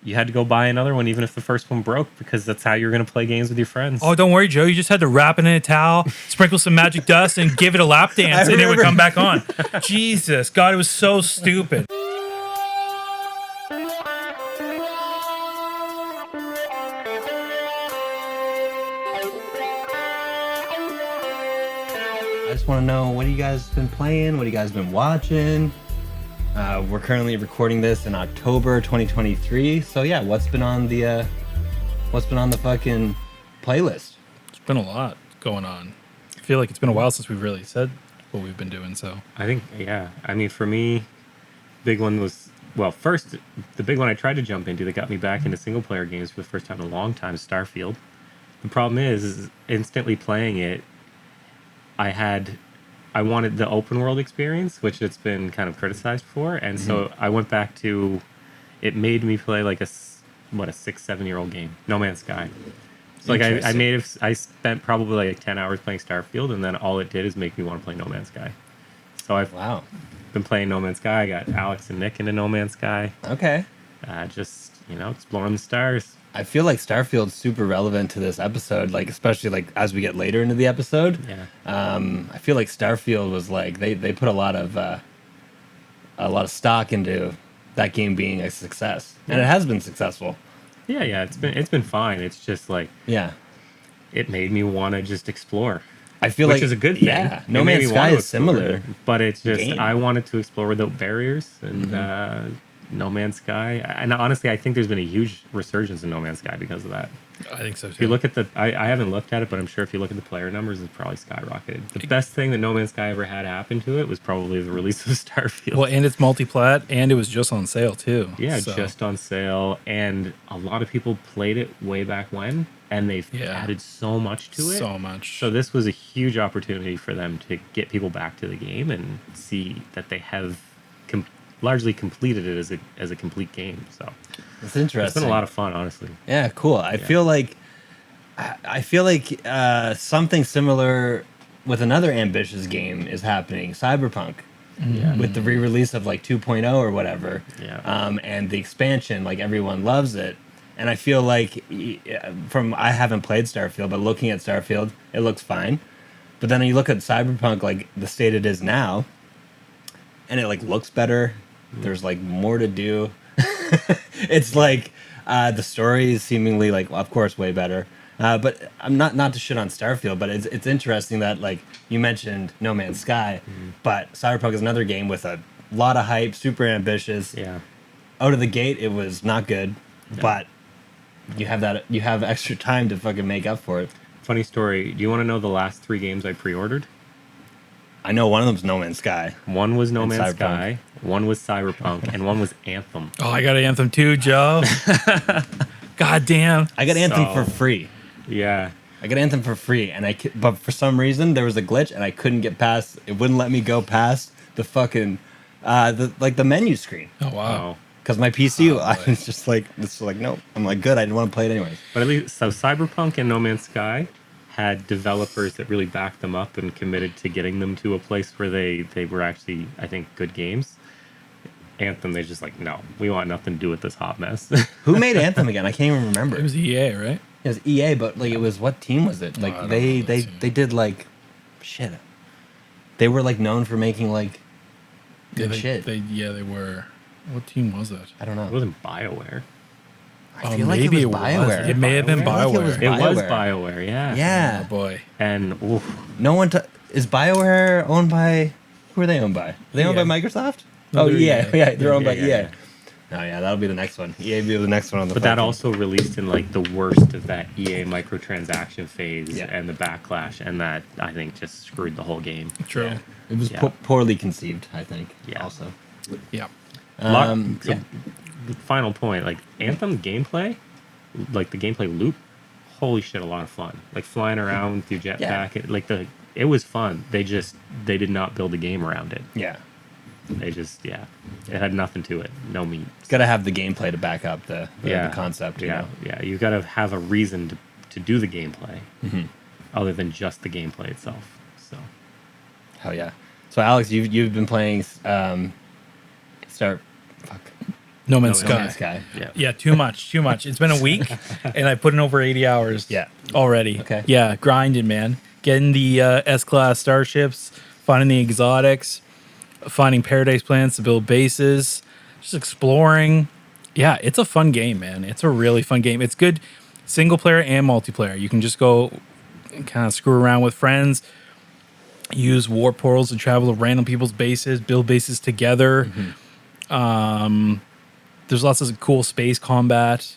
you had to go buy another one, even if the first one broke, because that's how you're going to play games with your friends. Oh, don't worry, Joe. You just had to wrap it in a towel, sprinkle some magic dust, and give it a lap dance, and it would come back on. Jesus, God, it was so stupid. I just want to know, what have you guys been playing? What have you guys been watching? We're currently recording this in October 2023. So yeah, what's been on the fucking playlist? There's been a lot going on. I feel like it's been a while since we've really said what we've been doing. So I think, yeah. I mean, for me, big one was, well, first, the big one I tried to jump into that got me back into single player games for the first time in a long time is Starfield. The problem is instantly playing it, I wanted the open world experience, which it's been kind of criticized for, and so I went back to, it made me play like a 6-7-year-old game, No Man's Sky. So like I spent probably like 10 hours playing Starfield, and then all it did is make me want to play No Man's Sky. So I've been playing No Man's Sky. I got Alex and Nick into No Man's Sky. Okay. Just, exploring the stars. I feel like Starfield's super relevant to this episode, like especially like as we get later into the episode. Yeah. I feel like Starfield was like they put a lot of stock into that game being a success, and it has been successful. Yeah, it's been fine. It's just like, it made me want to just explore. I feel which like is a good thing. Yeah, No Man's Sky is similar, but it's just I wanted to explore without barriers, and No Man's Sky. And honestly, I think there's been a huge resurgence in No Man's Sky because of that. I think so too. If you look at I haven't looked at it, but I'm sure if you look at the player numbers, it's probably skyrocketed. The best thing that No Man's Sky ever had happen to it was probably the release of Starfield. Well, and it's multi-plat, and it was just on sale too. Yeah, so. Just on sale, and a lot of people played it way back when, and they've added so much to it. So much. So this was a huge opportunity for them to get people back to the game and see that they have largely completed it as a complete game. So it's interesting. It's been a lot of fun, honestly. Yeah, cool. I feel like something similar with another ambitious game is happening, Cyberpunk. Yeah. With the re-release of like 2.0 or whatever. Yeah. And the expansion, like everyone loves it. And I feel like I haven't played Starfield, but looking at Starfield, it looks fine. But then you look at Cyberpunk, like the state it is now, and it like looks better. There's like more to do. It's like the story is seemingly like, of course, way better. But I'm not to shit on Starfield, but it's interesting that like you mentioned No Man's Sky, but Cyberpunk is another game with a lot of hype, super ambitious. Yeah. Out of the gate, it was not good, but you have extra time to fucking make up for it. Funny story. Do you want to know the last 3 games I pre-ordered? I know one of them's No Man's Sky. One was No Man's Sky, one was Cyberpunk, and one was Anthem. Oh, I got Anthem too, Joe. God damn. I got Anthem for free. Yeah. I got Anthem for free, but for some reason there was a glitch and I couldn't get past. It wouldn't let me go past the fucking the menu screen. Oh wow. Because my PC, I was just like, nope. I'm like, good. I didn't want to play it anyways. But at least, so Cyberpunk and No Man's Sky had developers that really backed them up and committed to getting them to a place where they were actually, I think, good games. Anthem, they're just like, no, we want nothing to do with this hot mess. Who made Anthem again? I can't even remember. It was EA, right? It was EA, but like it was, what team was it? Like they did like shit. They were like known for making like good shit. They were. What team was it? I don't know. It wasn't BioWare. I feel like it was BioWare. It may have been BioWare. It was BioWare, yeah. Yeah. Oh boy. And no one is BioWare owned by, who are they owned by? Are they owned by Microsoft? No, oh yeah, they're owned by EA. Oh yeah, that'll be the next one. EA will be the next one on the. But that also released in like the worst of that EA microtransaction phase and the backlash, and that I think just screwed the whole game. True. Yeah. It was poorly conceived, I think. Yeah. Also. Yeah. Final point, like Anthem gameplay, like the gameplay loop, holy shit, a lot of fun. Like flying around through jetpack, it was fun. They did not build a game around it. Yeah. They just it had nothing to it, no meat. It's got to have the gameplay to back up the concept. You know? Yeah. You got to have a reason to do the gameplay, other than just the gameplay itself. So, hell yeah. So Alex, you've been playing No Man's No Sky. Man's Sky. Yeah. Yeah, too much. It's been a week, and I put in over 80 hours. Yeah. Already. Okay. Yeah, grinding, man. Getting the S-class starships, finding the exotics, finding paradise planets to build bases, just exploring. Yeah, it's a fun game, man. It's a really fun game. It's good single player and multiplayer. You can just go kind of screw around with friends, use warp portals to travel to random people's bases, build bases together. There's lots of cool space combat.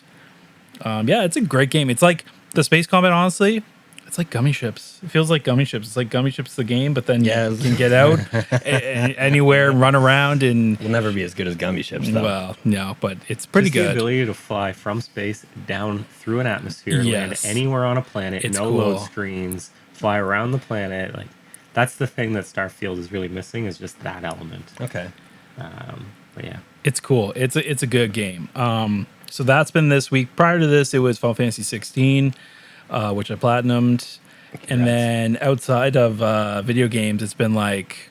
Yeah, it's a great game. It's like the space combat, honestly, it's like Gummy Ships. It feels like Gummy Ships. It's like Gummy Ships the game, but then Yeah. you can get out anywhere, run around, and Will never be as good as Gummy Ships, though. well, no, but it's pretty Just the good. ability to fly from space down through an atmosphere, land Yes. anywhere on a planet, It's no cool. load screens, fly around the planet. Like that's the thing that Starfield is really missing is just that element. Okay. But yeah, It's cool. It's a good game. So that's been this week. Prior to this, it was Final Fantasy 16, which I platinumed. And then outside of video games, it's been like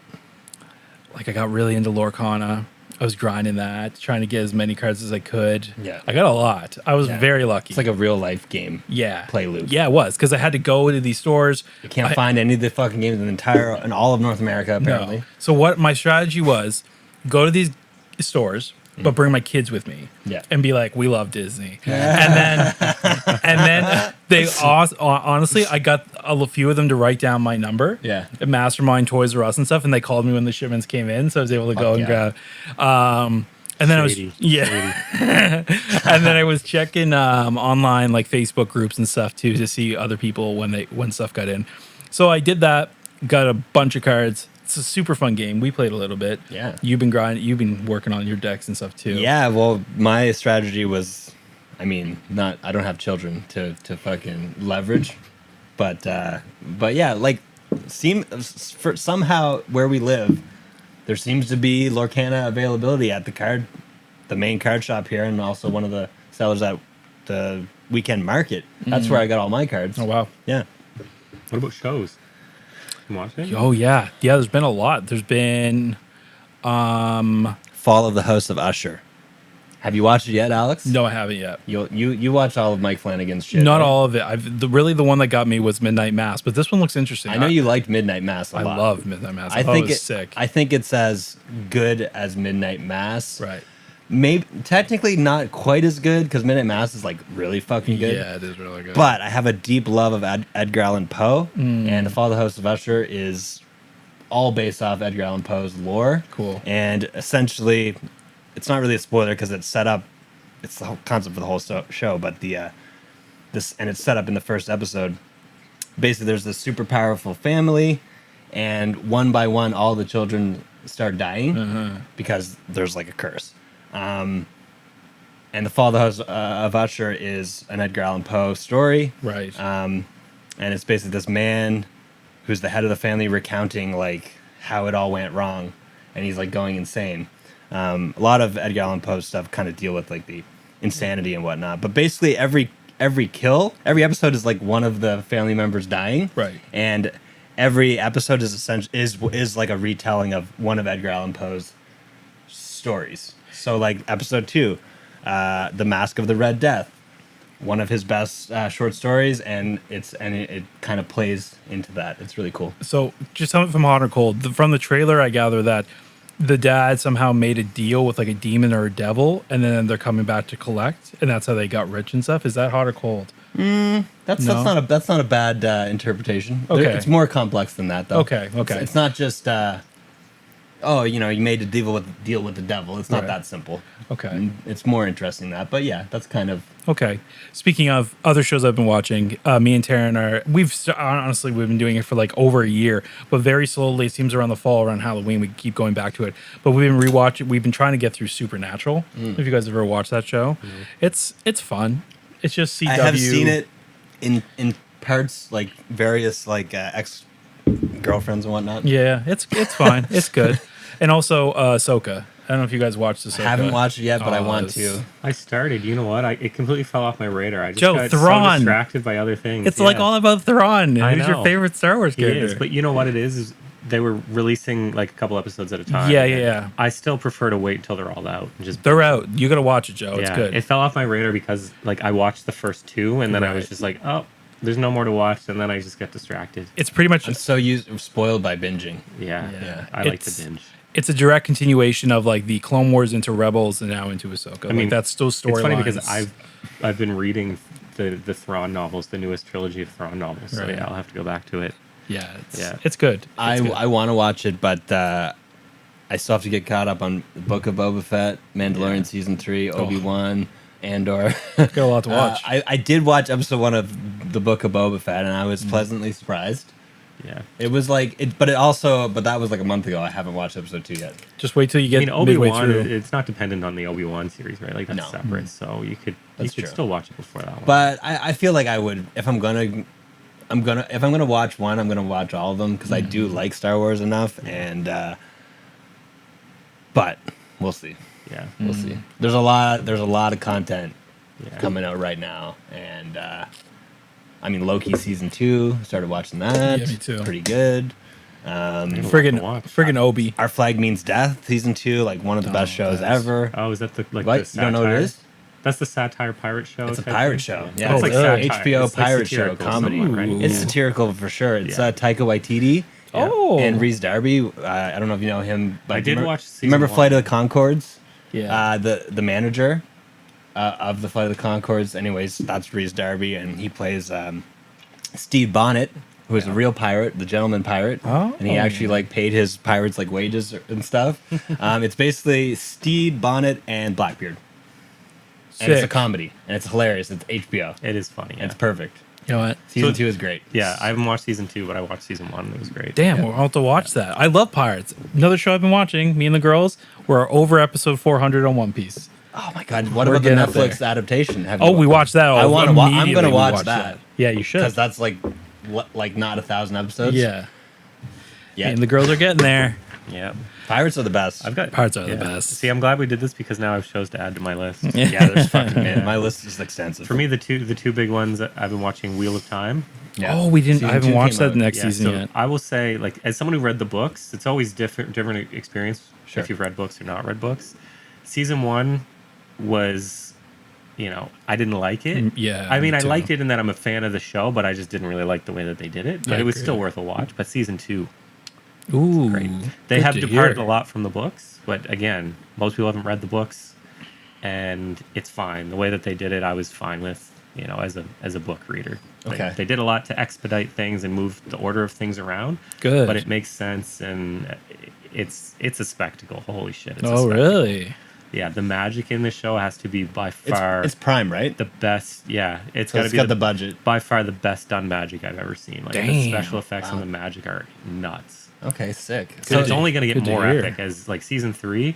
I got really into Lorcana. I was grinding that, trying to get as many cards as I could. Yeah. I got a lot. I was Yeah. very lucky. It's like a real life game. yeah. play loop. Yeah, it was because I had to go to these stores. You can't find any of the fucking games in all of North America, apparently. No. So what my strategy was, go to these stores, but bring my kids with me. Yeah. And be like, we love Disney. and then they honestly, I got a few of them to write down my number. Yeah. At Mastermind, Toys R Us and stuff, and they called me when the shipments came in, so I was able to go and yeah. grab. And then Shady. and then I was checking online like Facebook groups and stuff too to see other people when stuff got in. So I did that, got a bunch of cards. It's a super fun game. We played a little bit. Yeah. You've been grinding. You've been working on your decks and stuff too. Yeah, well, my strategy was, I don't have children to fucking leverage, but yeah, like, somehow where we live, there seems to be Lorcana availability at the main card shop here, and also one of the sellers at the weekend market. That's where I got all my cards. Oh wow. Yeah. what about shows? You watch it? Oh yeah. Yeah. There's been a lot. There's been. Fall of the House of Usher. Have you watched it yet, Alex? No, I haven't yet. You watched all of Mike Flanagan's shit. Not right? all of it. The one that got me was Midnight Mass, but this one looks interesting. I know you liked Midnight Mass a I lot. love Midnight Mass. I thought think it was sick. I think it's as good as Midnight Mass. Right. Maybe technically not quite as good because Midnight Mass is like really fucking good. Yeah, it is really good. But I have a deep love of Edgar Allan Poe, and The Fall of the House of Usher is all based off Edgar Allan Poe's lore. Cool. And essentially, it's not really a spoiler because it's set up. It's the whole concept for the whole show, but it's set up in the first episode. Basically, there's this super powerful family, and one by one, all the children start dying because there's like a curse. And The Fall of the House of Usher is an Edgar Allan Poe story. right. And it's basically this man who's the head of the family recounting like how it all went wrong, and he's like going insane. A lot of Edgar Allan Poe stuff kind of deal with like the insanity and whatnot, but basically every episode is like one of the family members dying, Right. And every episode is like a retelling of one of Edgar Allan Poe's stories. So like episode 2, The Mask of the Red Death, one of his best short stories, and it kind of plays into that. It's really cool. So just tell me from hot or cold. From the trailer, I gather that the dad somehow made a deal with like a demon or a devil, and then they're coming back to collect, and that's how they got rich and stuff. Is that hot or cold? That's No? not a bad interpretation. Okay. It's more complex than that, though. Okay, okay. It's not just you made a deal with the devil. It's not Right. that simple. Okay. It's more interesting than that. But yeah, that's kind of Okay. Speaking of other shows I've been watching, me and Taryn honestly, we've been doing it for like over a year, but very slowly. It seems around the fall, around Halloween, we keep going back to it. But we've been rewatching. We've been trying to get through Supernatural. If you guys have ever watched that show, it's fun. It's just CW. I have seen it in parts, like various like ex girlfriends and whatnot. Yeah, it's fine. It's good. And also Ahsoka. I don't know if you guys watched Ahsoka. I haven't watched it yet, but I want it's- to. I started. You know what? It completely fell off my radar. I just Joe, got Thrawn. so distracted by other things. It's like all about Thrawn. I Who's your know. favorite Star Wars He character? is, but you know what it is they were releasing like a couple episodes at a time. Yeah, and yeah. I still prefer to wait until they're all out and just They're binge out. You gotta watch it, Joe. them. It's Yeah, good. it fell off my radar because like I watched the first two and then I was Right. just like, oh, there's no more to watch, and then I just get distracted. It's pretty much I'm so spoiled by binging. Yeah, Yeah. I like to It's- binge. it's a direct continuation of like the Clone Wars into Rebels and now into Ahsoka. I mean, like that's those storylines. It's funny because I've been reading the Thrawn novels, the newest trilogy of Thrawn novels. So Right. yeah, I'll have to go back to it. it's good. It's I good. want to watch it, but I still have to get caught up on the Book of Boba Fett, Mandalorian Yeah. season 3, Obi-Wan, Andor. got a lot to watch. I did watch episode 1 of the Book of Boba Fett, and I was pleasantly surprised. Yeah. It was like but that was like a month ago. I haven't watched episode 2 yet. Just wait till you I get mean, Obi-Wan, midway through. it's not dependent on the Obi-Wan series, right? Like that's No. separate. So you could That's true. still watch it before that one. But I feel like I would if I'm gonna watch one, I'm gonna watch all of them because I do like Star Wars enough, and but we'll see. yeah. We'll see. There's a lot of content Yeah. coming out right now, and I mean Loki season 2. Started watching that. Yeah, me too. Pretty good. friggin' Obi. Our Flag Means Death season 2, like one of the best shows ever. Oh, is that the like What? the You don't know what it satire? is? That's the satire pirate show. It's a type pirate thing? show. Yeah, Yeah, it's like really? satire. HBO It's like pirate show satirical comedy. somewhat, right? It's Yeah. satirical for sure. It's Yeah. Taika Waititi. Yeah. Oh, And Reese Darby. I don't know if you know him, but I did watch season Remember one. Flight of the Conchords? yeah. The manager of the Flight of the Conchords. Anyways, that's Reese Darby, and he plays Steve Bonnet, who is a real pirate, the gentleman pirate, Oh. and he actually like paid his pirates like wages and stuff. It's basically Steve Bonnet and Blackbeard, and it's a Sick. comedy, and it's hilarious. It's HBO. It is funny. And Yeah. it's perfect. You know what? Season So- 2 is great. Yeah, I haven't watched season 2, but I watched season 1. And it was great. Damn, we'll have to watch that. I love Pirates. Another show I've been watching. Me and the girls. We're over episode 400 on One Piece. Oh my god! What We're about the getting up Netflix there. adaptation? Oh, we watched that. I want to. I'm immediately gonna we watch watched that. Yeah, you should. Because that's like not 1,000 episodes. Yeah. Yeah. And the girls are getting there. Yeah. Pirates are the best. I've got Pirates are the best. See, I'm glad we did this because now I have shows to add to my list. Yeah, there's fucking man. My list is extensive. For me, the two big ones that I've been watching Wheel of Time. Yeah. Oh, we didn't. Season I haven't 2 watched came that out. next Yeah, season so yet. I will say, like, as someone who read the books, it's always different experience Sure. if you've read books or not read books. Season 1 was, I didn't like it. Yeah, I mean, me I too. liked it in that I'm a fan of the show, but I just didn't really like the way that they did it. But I it was agree. still worth a watch. But season 2, Ooh, great. They good have to departed hear. a lot from the books, but again, most people haven't read the books, and it's fine. The way that they did it, I was fine with, as a book reader. Okay. They did a lot to expedite things and move the order of things around. Good. But it makes sense, and it's a spectacle. Holy shit! It's a Oh, spectacle. really? Yeah, the magic in this show has to be by far It's Prime, right? the best. Yeah, it's So got to it's be got the budget. by far the best done magic I've ever seen. Like the Damn. special effects Wow. and the magic are nuts. Okay, sick. So it's to- only going to good get to more hear. epic as like season 3.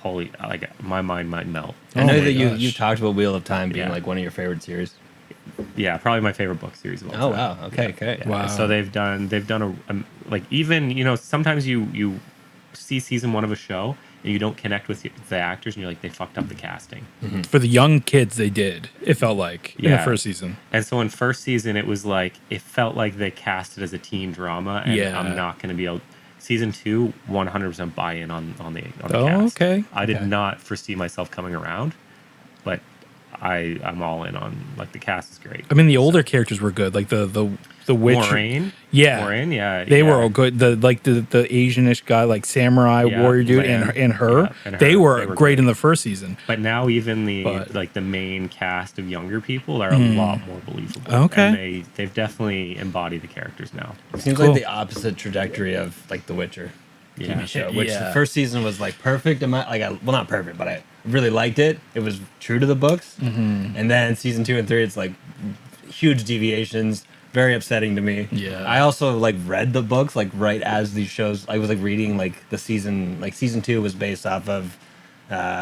Holy, like my mind might melt. I Oh know my that you gosh. talked about Wheel of Time being Yeah. like one of your favorite series. Yeah, probably my favorite book series of all Oh time. wow. Okay. Okay. Yeah. Wow. So they've done a like, even sometimes you see season 1 of a show and you don't connect with the actors and you're like, they fucked up the casting. For the young kids, they did. It felt like in the Yeah. first season. And so in first season, it was like, it felt like they cast it as a teen drama, and Yeah. I'm not going to be able. Season 2, 100% buy-in on the Oh, cast. okay. I did Okay. not foresee myself coming around, but I'm all in on, like, the cast is great. I mean, the older characters were good, like the witch. Moraine, Yeah. Moraine, yeah, They were yeah. all good. The Asianish guy, like samurai Yeah, warrior dude, Lan. and her. Yeah, and They her. were They were great good. in the first season. But now even But- the main cast of younger people are a lot more believable. Okay. And they've definitely embodied the characters now. Seems Cool. like the opposite trajectory of like The Witcher Yeah. TV show, which Yeah. the first season was like perfect. Well, not perfect, but I really liked it. It was true to the books. Mm-hmm. And then season 2 and 3, it's like huge deviations. Very upsetting to me. Yeah. I also like read the books like right as these shows. I was like reading like the season. Like season 2 was based off of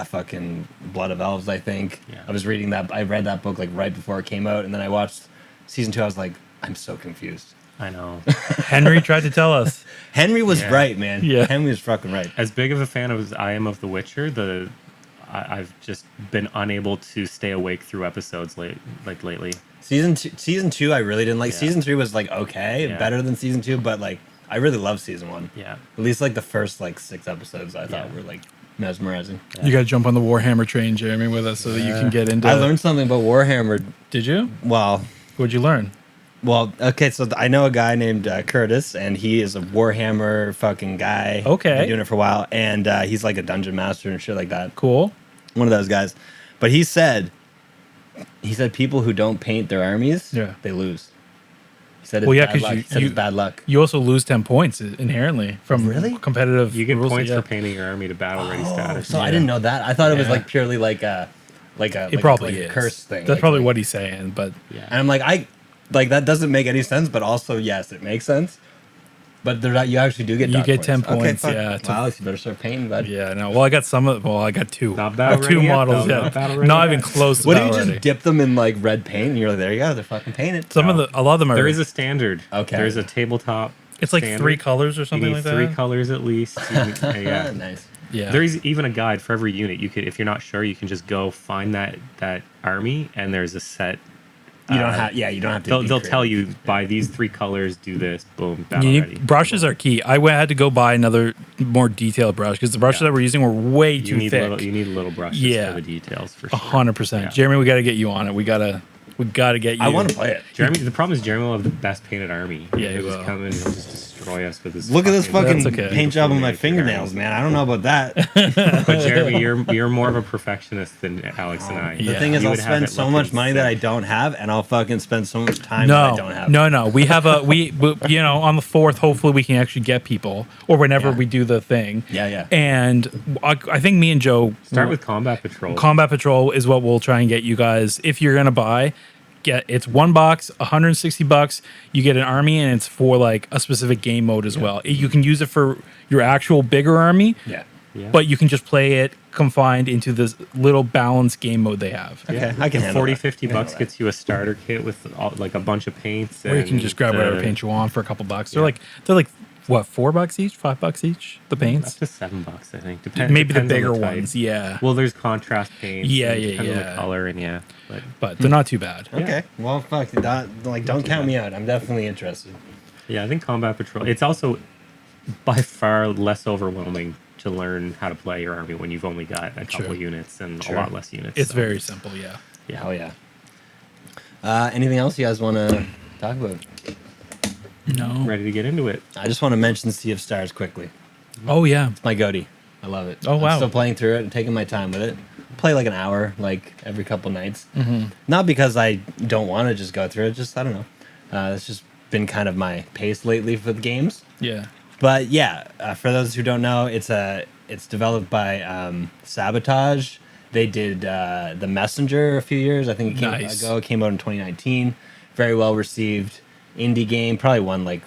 fucking Blood of Elves, I think. Yeah. I was reading that. I read that book like right before it came out, and then I watched season 2. I was like, I'm so confused. I know. Henry tried to tell us. Henry was Yeah. right, man. Yeah. Henry was fucking right. As big of a fan as I am of The Witcher, I've just been unable to stay awake through episodes lately. Season two, I really didn't like. Yeah. Season 3 was like okay, Yeah. better than season 2, but like I really love season 1. Yeah. At least like the first like 6 episodes I thought Yeah. were like mesmerizing. You got to jump on the Warhammer train, Jeremy, with us so that you can get into. I learned something about Warhammer. Did you? Well, What'd you learn? okay, so I know a guy named Curtis, and he is a Warhammer fucking guy. Okay. Been doing it for a while, and he's like a dungeon master and shit like that. Cool. One of those guys. But he said people who don't paint their armies, they lose. He said it's Well, yeah, bad luck. 'cause He said it's bad luck. You also lose 10 points inherently from Really? competitive. You get rules, points yeah. for painting your army to battle ready status. So I didn't know that. I thought it was Yeah. like purely like a It probably a is. curse thing. That's probably what he's saying, but Yeah. And I'm like, that doesn't make any sense, but also yes, it makes sense. But they're not, you actually do get You dot get 10 Okay, points, fuck. yeah, Well, Alex, you better start painting, bud. yeah, no. Well, I got I got 2. Not I battle have 2 ready yet, models. though. Yeah, Not battle ready not yet. even close to What do you battle just ready. dip them in like red paint and you're like, there you go, they're fucking painted. A lot of them are. There is a standard. Okay. There's a tabletop. It's like standard. 3 colors or You something need like 3 that. colors at least. Yeah. Nice. Yeah. There's even a guide for every unit. You could, if you're not sure, you can just go find that army, and there's a set. You don't have, you don't have to. They'll tell you by these 3 colors, do this. Boom, battle You ready. need, brushes are key. Had to go buy another more detailed brush because the brushes Yeah. that we're using were way You too need thick. you need little brushes Yeah. for the details for sure. 100%. Yeah. Jeremy, we got to get you on it. We gotta get you. I want to play it. Jeremy, the problem is Jeremy will have the best painted army. Yeah, he he'll just will. come in and he'll just destroy us with his. Look at this fucking That's okay. paint job on my Beautiful fingernails, man. I don't know about that. But Jeremy, you're more of a perfectionist than Alex and I. Yeah. The thing is, You I'll would have spend it so looking much money that I sick. don't have, and I'll fucking spend so much time that I don't have. No. We have on the 4th, hopefully we can actually get people or whenever Yeah. we do the thing. Yeah. And I think me and Joe Start with Combat Patrol. Combat Patrol is what we'll try and get you guys. If you're gonna buy, it's $1, $160. You get an army, and it's for like a specific game mode as well. You can use it for your actual bigger army, Yeah. Yeah. but you can just play it confined into this little balanced game mode they have. Okay, I can handle 40, that. 50 I can bucks handle gets you a starter kit with like a bunch of paints. Or you can and just grab whatever the- paint you want for a couple bucks. Yeah. They're like what, $4 each, $5 each? The Up paints, to $7, I think. maybe the depends on bigger type. ones. Yeah, Well, there's contrast paints. Yeah, and yeah, depends on yeah. the color and but but they're not too bad. that. Okay. Well, fuck. Don't count me out. I'm definitely interested. yeah, I think Combat Patrol. It's also by far less overwhelming to learn how to play your army when you've only got a couple Sure. units and Sure. a lot less units. It's so, very simple. Yeah. yeah. Hell yeah. Anything else you guys want to talk about? No. Ready to get into it. I just want to mention Sea of Stars quickly. Oh yeah. It's my goatee. I love it. Oh, wow. I'm still playing through it and taking my time with it. Play like an hour, like every couple nights. Not because I don't want to just go through it. Just I don't know. It's just been kind of my pace lately with games. Yeah. But yeah, for those who don't know, it's developed by Sabotage. They did The Messenger a few years. I think Nice. It came out in 2019. Very well received. Indie game. Probably won like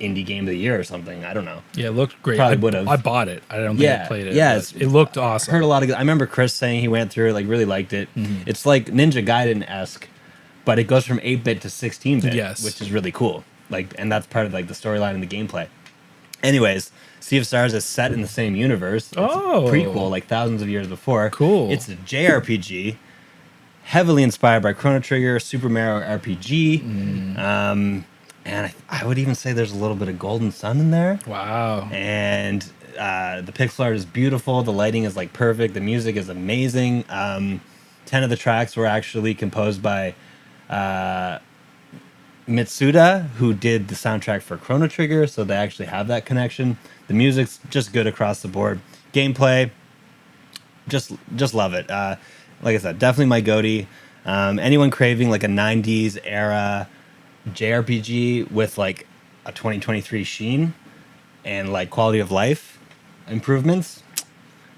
Indie Game of the Year or something. I don't know. Yeah, it looked great. Probably would've. I bought it. I don't think I played it. Yeah, but it looked awesome. Heard a lot of. I remember Chris saying he went through it, like really liked it. It's like Ninja Gaiden esque, but it goes from 8-bit to 16-bit, Yes. which is really cool. Like, and that's part of like the storyline and the gameplay. Anyways, Sea of Stars is set in the same universe. It's Oh. a prequel, like thousands of years before. Cool. It's a JRPG, heavily inspired by Chrono Trigger, Super Mario RPG, and I would even say there's a little bit of Golden Sun in there. Wow. And the pixel art is beautiful. The lighting is like perfect. The music is amazing. 10 of the tracks were actually composed by Mitsuda, who did the soundtrack for Chrono Trigger, so they actually have that connection. The music's just good across the board. Gameplay, just love it. Like I said, definitely my goatee. Anyone craving like a 90s era JRPG with like a 2023 sheen and like quality of life improvements,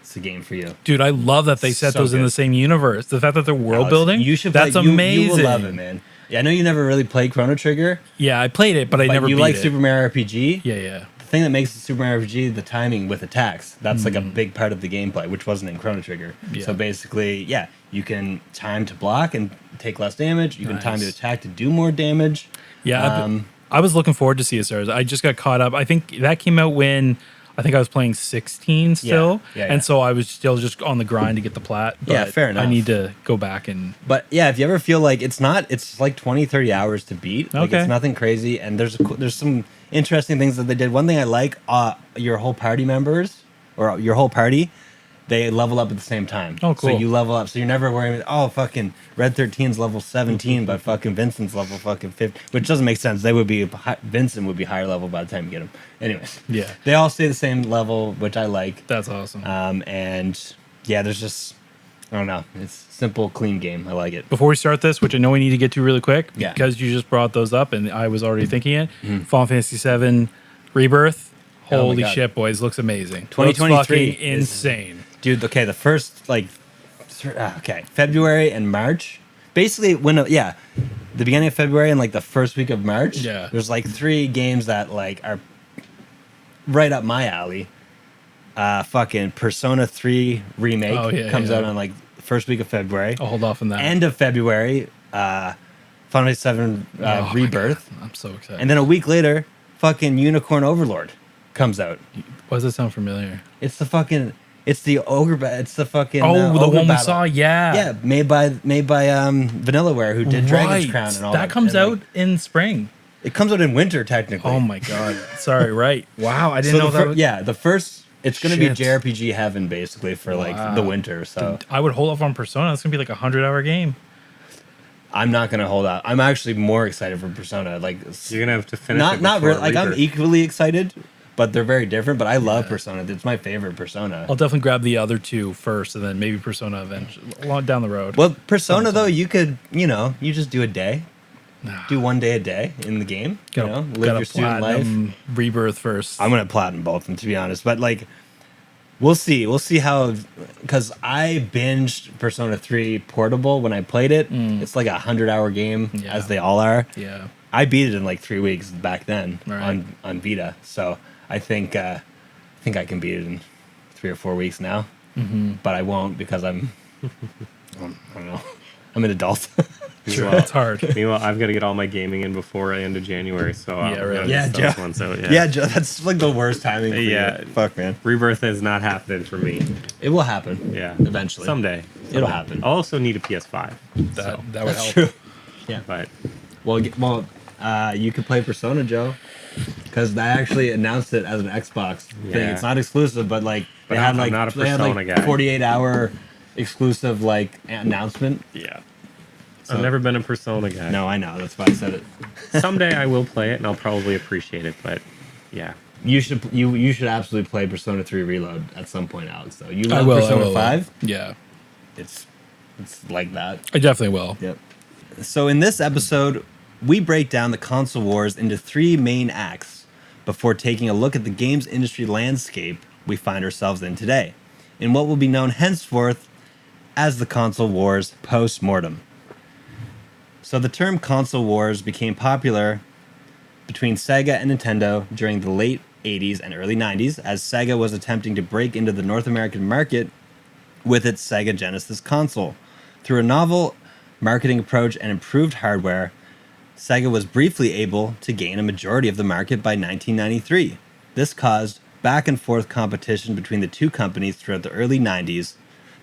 it's a game for you. Dude, I love that they set So those in good. the same universe. The fact that they're world Alex, building, You should. that's play, amazing. You will love it, man. Yeah, I know you never really played Chrono Trigger, Yeah, I played it, but I but never you beat like it. Super Mario RPG. Yeah. The thing that makes the Super Mario RPG the timing with attacks. That's like a big part of the gameplay, which wasn't in Chrono Trigger. Yeah. So basically, yeah, you can time to block and take less damage. You can time to Nice. attack to do more damage. Yeah, I was looking forward to Sea of Stars. I just got caught up. I think that came out when I think I was playing 16 still, Yeah, yeah. and so I was still just on the grind to get the plat. But Yeah, fair enough. I need to go back and But yeah, if you ever feel like it's like 20, 30 hours to beat. Like Okay. it's nothing crazy. And there's some interesting things that they did. One thing I like, your whole party members or your whole party, they level up at the same time. Oh, cool. So you level up. So you're never worrying, oh, fucking Red 13's level 17, but fucking Vincent's level fucking 50, which doesn't make sense. Vincent would be higher level by the time you get him. Anyways. Yeah. They all stay the same level, which I like. that's awesome. And yeah, there's just, I don't know. It's simple, clean game. I like it. Before we start this, which I know we need to get to really quick, Yeah. because you just brought those up and I was already thinking it. Final Fantasy VII Rebirth. Oh my Holy God. shit, boys! Looks amazing. 2023 Looks fucking is- insane. Dude, okay, the first February and March, basically the beginning of February and like the first week of March. Yeah. There's like 3 games that like are right up my alley. Fucking Persona 3 remake Oh, yeah, comes yeah. out on like the first week of February. I'll hold off on that. End of February, Final Fantasy VII Oh my Rebirth, God, I'm so excited. and then a week later, fucking Unicorn Overlord comes out. Why does that sound familiar? It's the fucking. It's the ogre. It's the fucking. Oh, the ogre one we battle. saw. Yeah. Yeah, made by Vanillaware, who did Dragon's Right. Crown and all that that. comes And, out like, in spring. it comes out in winter, technically. Oh my god. Sorry. Right. Wow. I didn't know that. Yeah, the first. It's going to be Shit. JRPG heaven, basically, for like the Wow. winter. So I would hold off on Persona. It's gonna be like a 100-hour game. I'm not going to hold out. I'm actually more excited for Persona. Like, You're gonna have to finish it. not before really. Like, I'm Rebirth. equally excited, but they're very different. But I love Persona. It's my favorite Persona. I'll definitely grab the other two first, and then maybe Persona eventually long down the road. Well, Persona though, you could, you just do a day, Nah. do one day a day in the game. Gotta- Live gotta your student life. platinum Rebirth first. I'm gonna platinum both of them, to be honest. But like, we'll see. We'll see how, because I binged Persona 3 Portable when I played it. It's like a 100-hour game, Yeah. as they all are. Yeah. I beat it in like 3 weeks back then Right. on Vita. So I think I can beat it in 3 or 4 weeks now. But I won't because I don't know. I'm an adult. Sure. It's hard. Meanwhile, I've got to get all my gaming in before the end of January, so Yeah, I'm really. gonna Yeah, miss those Joe. ones out, Yeah, Joe, that's like the worst timing. For Yeah. you. Fuck, man. Rebirth is not happening for me. It will happen. Yeah, Eventually. someday. It'll happen. I'll also need a PS5. That would That's help. true. Yeah. But Well, you could play Persona, Joe, because I actually announced it as an Xbox thing. Yeah. It's not exclusive, but like But they had I'm like not a they had Persona like guy. 48-hour exclusive like announcement. yeah, So- I've never been a Persona guy. No, I know. That's why I said it. Someday I will play it and I'll probably appreciate it. But yeah, You should absolutely play Persona 3 Reload at some point, Alex. Though you I love will. Persona 5. Yeah. It's like that. I definitely will. Yep. So in this episode, we break down the console wars into 3 main acts before taking a look at the games industry landscape we find ourselves in today, in what will be known henceforth as the console wars post-mortem. So the term console wars became popular between Sega and Nintendo during the late 80s and early 90s, as Sega was attempting to break into the North American market with its Sega Genesis console. Through a novel marketing approach and improved hardware, Sega was briefly able to gain a majority of the market by 1993. This caused back and forth competition between the two companies throughout the early 90s,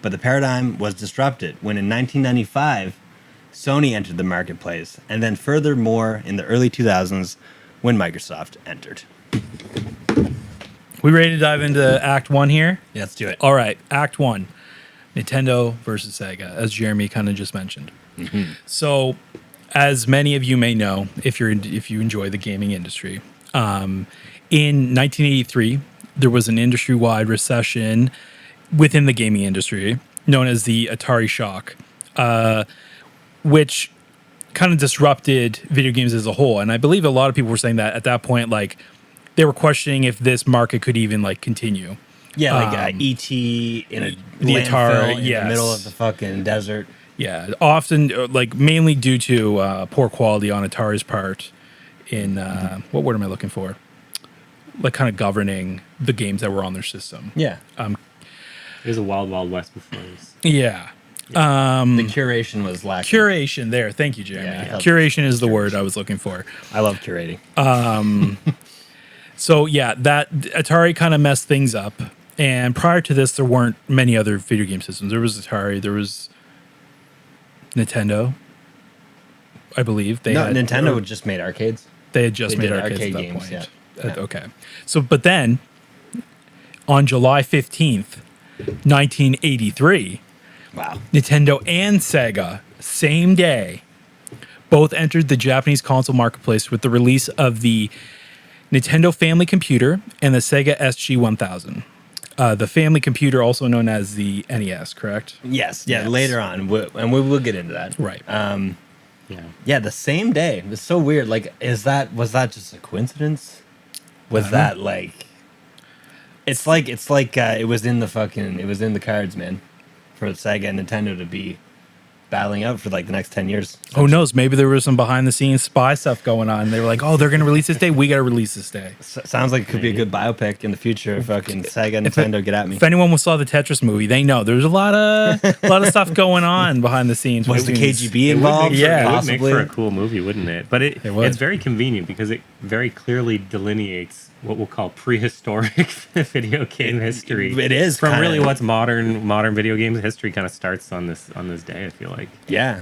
but the paradigm was disrupted when in 1995, Sony entered the marketplace, and then furthermore in the early 2000s when Microsoft entered. We ready to dive into Act 1 here? Yeah, let's do it. All right, Act 1. Nintendo versus Sega, as Jeremy kind of just mentioned. So, as many of you may know, if you enjoy the gaming industry, in 1983 there was an industry-wide recession within the gaming industry known as the Atari shock, which kind of disrupted video games as a whole. And I believe a lot of people were saying that at that point, like they were questioning if this market could even like continue. Yeah, like E.T. in a the landfill Atari, in the yes. middle of the fucking desert. Yeah, often like mainly due to poor quality on Atari's part in what word am I looking for? Like kind of governing the games that were on their system. Yeah. it was a wild, wild west before this. Yeah. The curation was lacking. Curation there. Thank you, Jeremy. Yeah, I love Curation is the word I was looking for. I love curating. So yeah, that Atari kind of messed things up. And prior to this, there weren't many other video game systems. There was Atari, there was Nintendo, I believe. Nintendo just made arcades. They had just They made did arcades arcade at that games, point. yeah. Okay. So, but then on July 15th, 1983, Wow. Nintendo and Sega, same day, both entered the Japanese console marketplace with the release of the Nintendo Family Computer and the Sega SG-1000. The Family Computer, also known as the NES, correct? Yes. Yeah. Yes. Later on, and we will get into that. Right. Yeah. Yeah. The same day. It was so weird. Like, was that just a coincidence? Was that like? It's like it was in the cards, man, for Sega and Nintendo to be battling out for like the next 10 years. Who knows? Maybe there was some behind the scenes spy stuff going on. They were like, oh, they're going to release this day. We got to release this day. Sounds like it could be a good biopic in the future. Fucking Sega and Nintendo, get at me. If anyone saw the Tetris movie, they know there's a lot of stuff going on behind the scenes. Was the between- KGB involved? Yeah. It would Possibly. make for a cool movie, wouldn't it? But It would. it's very convenient because it very clearly delineates what we'll call prehistoric video game history. It is from kinda- really what's modern video games history kind of starts on this day. I feel like. Yeah.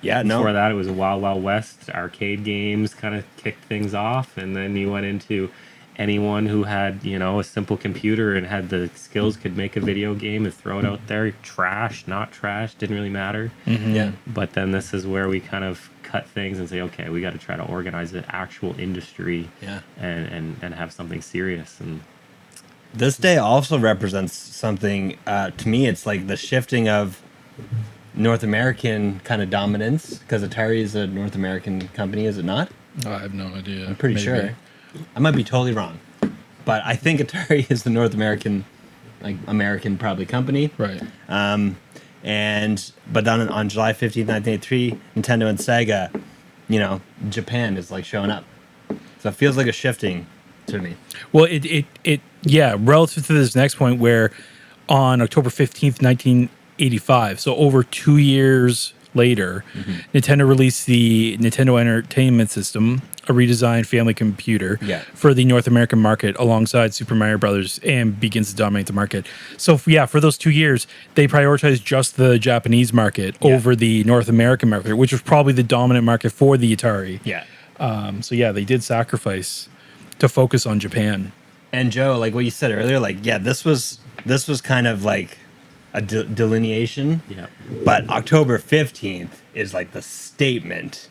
Yeah. No. Before that, it was a Wild Wild West. Arcade games kind of kicked things off, and then you went into anyone who had a simple computer and had the skills could make a video game and throw it out there. Trash, not trash, didn't really matter. Yeah. But then this is where we kind of cut things and say, okay, we got to try to organize an actual industry, Yeah. and have something serious. And This day also represents something. To me, it's like the shifting of North American kind of dominance, because Atari is a North American company, is it not? I have no idea. I'm pretty sure. I might be totally wrong, but I think Atari is the North American, American probably company. Right. But then on July 15th, 1983, Nintendo and Sega, Japan is like showing up. So it feels like a shifting to me. Well, yeah, relative to this next point where on October 15th, 1985, so over 2 years later, Nintendo released the Nintendo Entertainment System, a redesigned family computer for the North American market alongside Super Mario Brothers, and begins to dominate the market. So for those 2 years, they prioritized just the Japanese market over the North American market, which was probably the dominant market for the Atari. Yeah. They did sacrifice to focus on Japan. And Joe, like what you said earlier, this was kind of like a delineation. yeah, But October 15th is like the statement,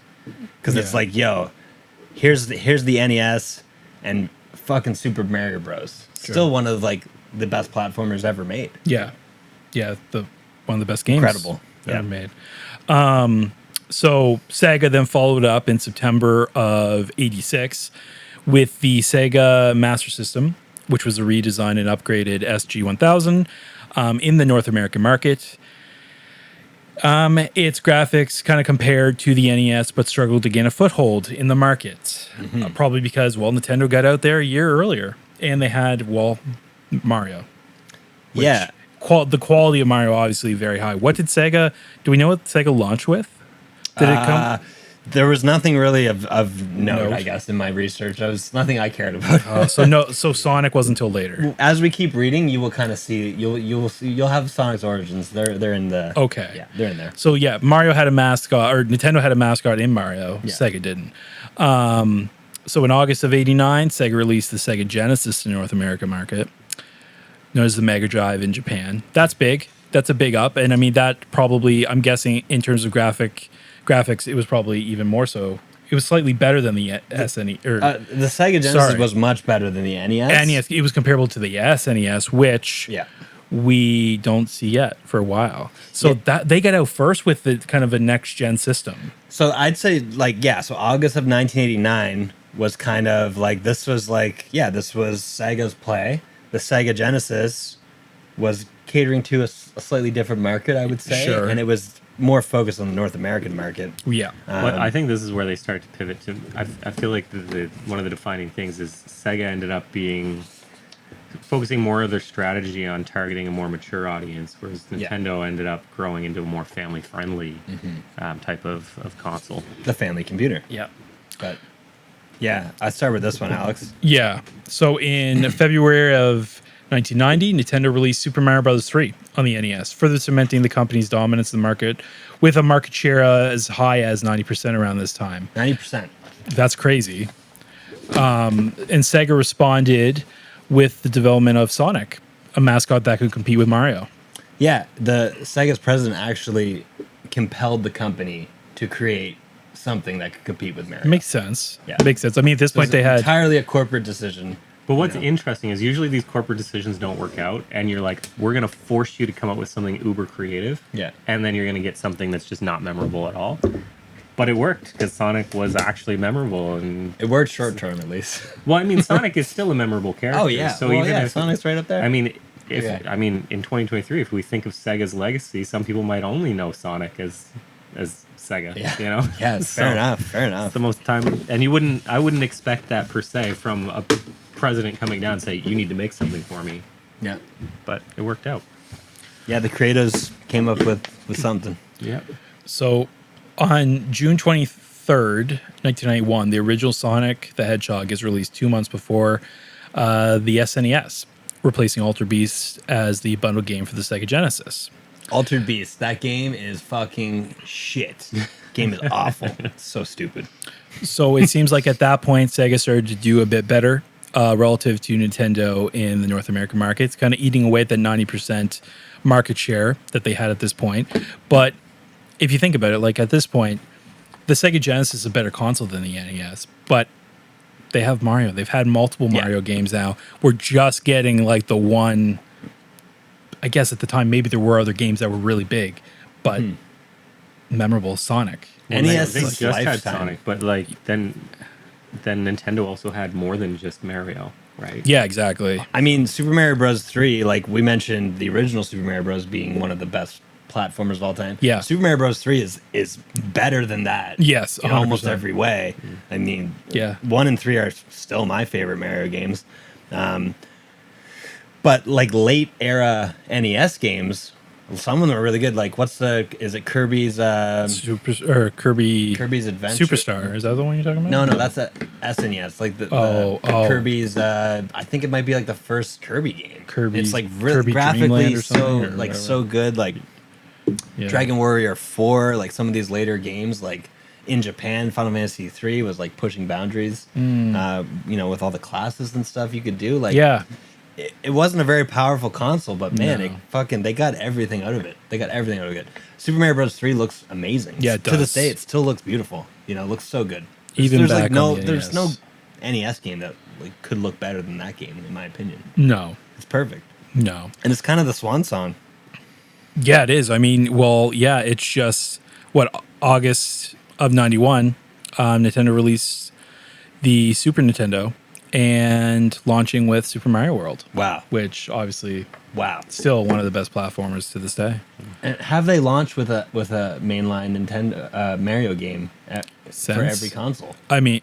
because it's Yeah. like, yo, here's the NES and fucking Super Mario Bros. Sure. Still one of like the best platformers ever made. Yeah, one of the best games Incredible. ever made. So Sega then followed up in September of '86 with the Sega Master System, which was a redesigned and upgraded SG-1000 in the North American market. Its graphics kind of compared to the NES, but struggled to gain a foothold in the market. Probably because, Nintendo got out there a year earlier, and they had, Mario. Which Yeah. The quality of Mario obviously very high. What did Sega? Do we know what Sega launched with? Did it come? There was nothing really of note, Note. I guess, in my research. Nothing I cared about. So Sonic wasn't until later. As we keep reading, you will kind of see you'll have Sonic's origins. They're in the Okay. Yeah, they're in there. So Mario had a mascot, or Nintendo had a mascot in Mario. Yeah. Sega didn't. So in August of '89, Sega released the Sega Genesis to the North American market, known as the Mega Drive in Japan. That's big. That's a big up, and I mean that probably. I'm guessing in terms of graphics, it was probably even more so. It was slightly better than the SNES. The Sega Genesis was much better than the NES. NES. It was comparable to the SNES, which we don't see yet for a while. So that they got out first with the kind of a next gen system. So I'd say so August of 1989 was kind of like this was Sega's play. The Sega Genesis was catering to a slightly different market, I would say, Sure. and it was more focused on the North American market. Yeah. but I think this is where they start to pivot to. I feel like one of the defining things is Sega ended up focusing more of their strategy on targeting a more mature audience, whereas Nintendo ended up growing into a more family-friendly type of console. The family computer. Yeah. But Yeah, I start with this one, Alex. Yeah. So in February of 1990, Nintendo released Super Mario Bros. 3 on the NES, further cementing the company's dominance in the market with a market share as high as 90% around this time. 90%. That's crazy. And Sega responded with the development of Sonic, a mascot that could compete with Mario. Yeah, the Sega's president actually compelled the company to create something that could compete with Mario. Makes sense. Yeah. Makes sense. I mean, at this It was point, they had. entirely a corporate decision. But what's Yeah. interesting is usually these corporate decisions don't work out, and you're like, we're going to force you to come up with something uber creative. Yeah. And then you're going to get something that's just not memorable at all. But it worked because Sonic was actually memorable. And It worked short term, at least. well, I mean, Sonic is still a memorable character. Oh, yeah. So Well, even yeah, if Sonic's right up there. I mean, if Yeah. I mean, in 2023, if we think of Sega's legacy, some people might only know Sonic as Sega. Yeah. You know. Yeah, So, fair enough. Fair enough. the most time, and I wouldn't expect that per se from a president coming down and say, you need to make something for me, Yeah. but it worked out. Yeah, the creators came up with something. Yeah. So on June 23rd, 1991, the original Sonic the Hedgehog is released 2 months before the SNES, replacing Altered Beast as the bundle game for the Sega Genesis. Altered Beast, that game is fucking shit. Game is awful. It's so stupid. So it seems like at that point, Sega started to do a bit better relative to Nintendo in the North American market. It's kind of eating away at the 90% market share that they had at this point. But if you think about it, like at this point, the Sega Genesis is a better console than the NES, but they have Mario. They've had multiple Mario games now. We're just getting like the one. I guess at the time, maybe there were other games that were really big, but memorable Sonic. Well, NES they is just had lifetime. Sonic, but like then Nintendo also had more than just Mario, right? Yeah, exactly. I mean, Super Mario Bros. 3, like we mentioned, the original Super Mario Bros. Being one of the best platformers of all time. Yeah. Super Mario Bros. 3 is better than that. Yes, in almost 100%. every way. I mean, Yeah. 1 and 3 are still my favorite Mario games. But like late era NES games, some of them are really good. Like is it Kirby's Kirby Kirby's Adventure? Superstar? Is that the one you're talking about? No, that's a SNES. Like the Kirby's. I think it might be like the first Kirby game. Kirby's- It's like really Kirby graphically Dreamland or so something, or like whatever. so good. Like Yeah. Dragon Warrior 4. Like some of these later games, like in Japan, Final Fantasy 3 was like pushing boundaries. With all the classes and stuff you could do. Like Yeah. It wasn't a very powerful console, but man, No. they got everything out of it. They got everything out of it. Super Mario Bros. 3 looks amazing. Yeah, it To this does. day, it still looks beautiful. You know, it looks so good. Even there's back like no, on the there's no NES. NES game that like could look better than that game, in my opinion. No. It's perfect, No. and it's kind of the swan song. Yeah, it is. I mean, well, yeah, it's just August of 91, Nintendo released the Super Nintendo and launching with Super Mario World, Wow, which obviously wow. still one of the best platformers to this day. And have they launched with a mainline Nintendo Mario game for Since? every console, I mean,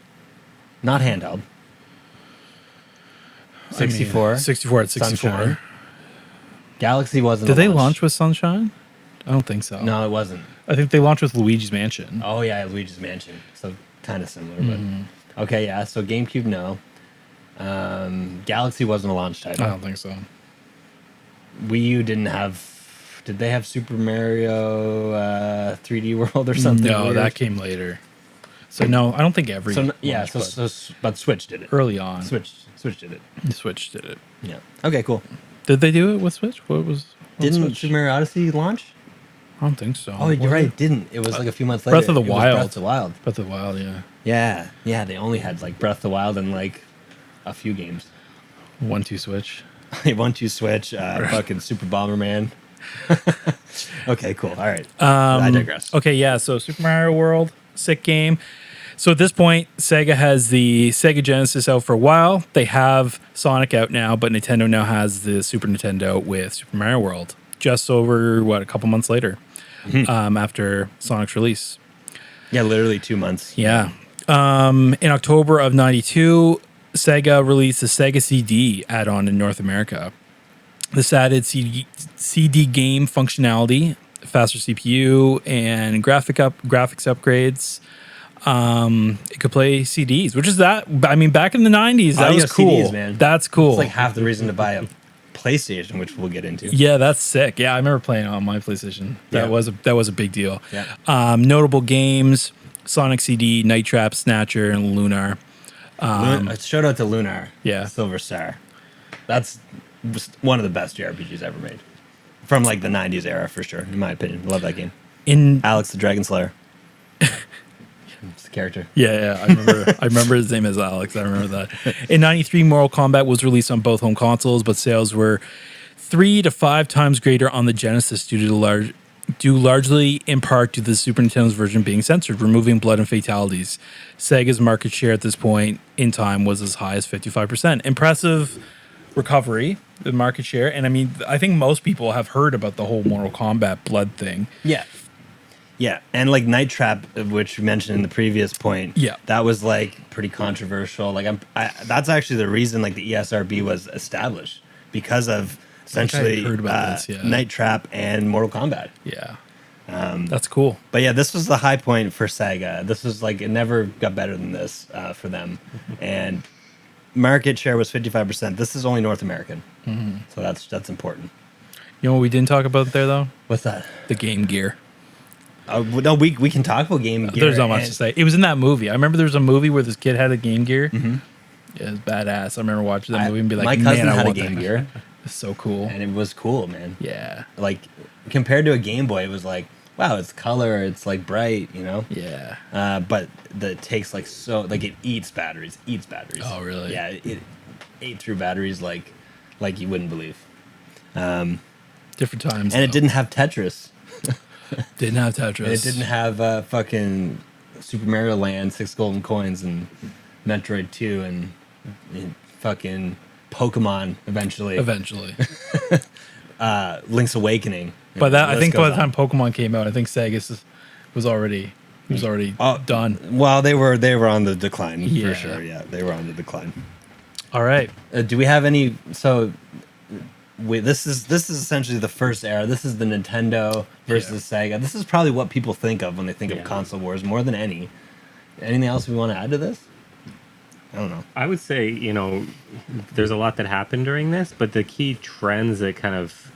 not handheld? 64. 64 at 64. Sunshine. Galaxy wasn't. Did a they launch. launch with Sunshine? I don't think so. No, it wasn't. I think they launched with Luigi's Mansion. Oh yeah, Luigi's Mansion. So kind of similar, Mm-hmm. but okay, yeah. So GameCube, no. Galaxy wasn't a launch title. I don't think so. Wii U didn't have. Did they have Super Mario 3D World or something? No, weird? that came later. So no, I don't think every. So yeah, launch, but Switch did it. early on, Switch did it. Switch did it. Yeah. Okay, cool. Did they do it with Switch? What was? on Didn't Switch? Super Mario Odyssey launch? I don't think so. Oh, you're Was right. it? It didn't. It was like a few months later. Breath of the It was Wild. Breath of the Wild. Breath of the Wild, yeah. Yeah, yeah. They only had like Breath of the Wild and like a few games. 1-2 Switch. They want you Switch, fucking Super Bomberman. Okay, cool. All right. Um, I digress. Okay, yeah. So Super Mario World, sick game. So at this point, Sega has the Sega Genesis out for a while. They have Sonic out now, but Nintendo now has the Super Nintendo with Super Mario World. Just over a couple months later, after Sonic's release. Yeah, literally 2 months. Yeah. In October of '92, Sega released the Sega CD add-on in North America. This added CD game functionality, faster CPU, and graphics upgrades. It could play CDs, which is that. I mean, back in the 90s, that was cool. CDs, man. That's cool. It's like half the reason to buy a PlayStation, which we'll get into. Yeah, that's sick. Yeah, I remember playing it on my PlayStation. That Yeah. was a big deal. Yeah. Notable games: Sonic CD, Night Trap, Snatcher, and Lunar. Shout out to Lunar. Yeah. Silver Star. That's just one of the best JRPGs ever made. From like the 90s era, for sure, in my opinion. Love that game. In Alex the Dragon Slayer. It's the character. Yeah, I remember his name as Alex. I remember that. In '93, Mortal Kombat was released on both home consoles, but sales were 3 to 5 times greater on the Genesis due largely in part to the Super Nintendo's version being censored, removing blood and fatalities. Sega's market share at this point in time was as high as 55%. Impressive recovery, the market share. And I mean, I think most people have heard about the whole Mortal Kombat blood thing. Yeah. Yeah, and like Night Trap, which you mentioned in the previous point, Yeah. that was like pretty controversial. Like, that's actually the reason like the ESRB was established, because of essentially heard about this, yeah. Night Trap and Mortal Kombat. Yeah. That's cool. But yeah, this was the high point for Sega. This was like, it never got better than this for them, and market share was 55%. This is only North American, so that's important. You know what we didn't talk about there, though? What's that? The Game Gear. No, we can talk about Game Gear. There's not much to say. It was in that movie. I remember there was a movie where this kid had a Game Gear. Mm-hmm. Yeah, it was badass. I remember watching that movie and be like, my cousin man, I had a want Game that. Gear, It's so cool. and it was cool, man. Yeah. Like, compared to a Game Boy, it was like, wow, it's color, it's like bright, you know. Yeah. But it takes like so, like, it eats batteries. Oh, really? Yeah, it ate through batteries like you wouldn't believe. Different times. And it though. didn't have Tetris. Didn't have Tetris. And it didn't have fucking Super Mario Land, 6 Golden Coins, and Metroid 2, and fucking Pokemon eventually. Link's Awakening. But that, I The think list by the goes time Pokemon came out, I think Sega was already done. on. Well, they were on the decline Yeah. for sure. Yeah, they were on the decline. All right. Do we have any? So, this is essentially the first era. This is the Nintendo versus Sega. This is probably what people think of when they think of console wars more than any. Anything else we want to add to this? I don't know. I would say, there's a lot that happened during this, but the key trends that kind of,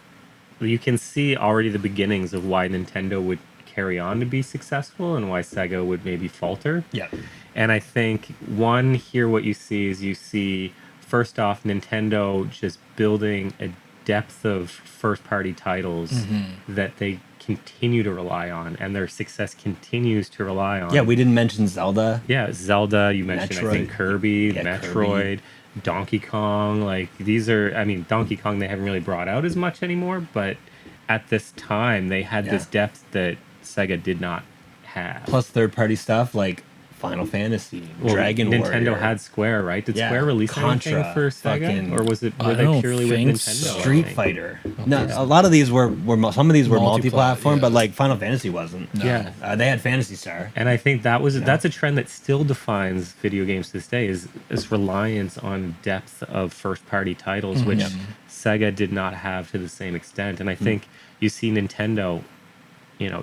you can see already the beginnings of why Nintendo would carry on to be successful and why Sega would maybe falter. Yeah. And I think one here, what you see first off Nintendo just building a depth of first party titles that they continue to rely on, and their success continues to rely on. Yeah, we didn't mention Zelda. Yeah, Zelda, you mentioned, I think Kirby, Yeah, Metroid, Donkey Kong. Like, these are, I mean, Donkey Kong they haven't really brought out as much anymore, but at this time they had this depth that Sega did not have. Plus third-party stuff like Final Fantasy, Dragon Nintendo Warrior. had Square, right? Did Yeah, Square release Contra, anything for Sega, or was it, were I they don't purely with think Nintendo? so. I Street think? Fighter. No, a lot of these were some of these were multi-platform, yeah. but like Final Fantasy wasn't. Yeah. They had Phantasy Star. And I think that's a trend that still defines video games to this day, is reliance on depth of first party titles, which Sega did not have to the same extent. And I think you see Nintendo,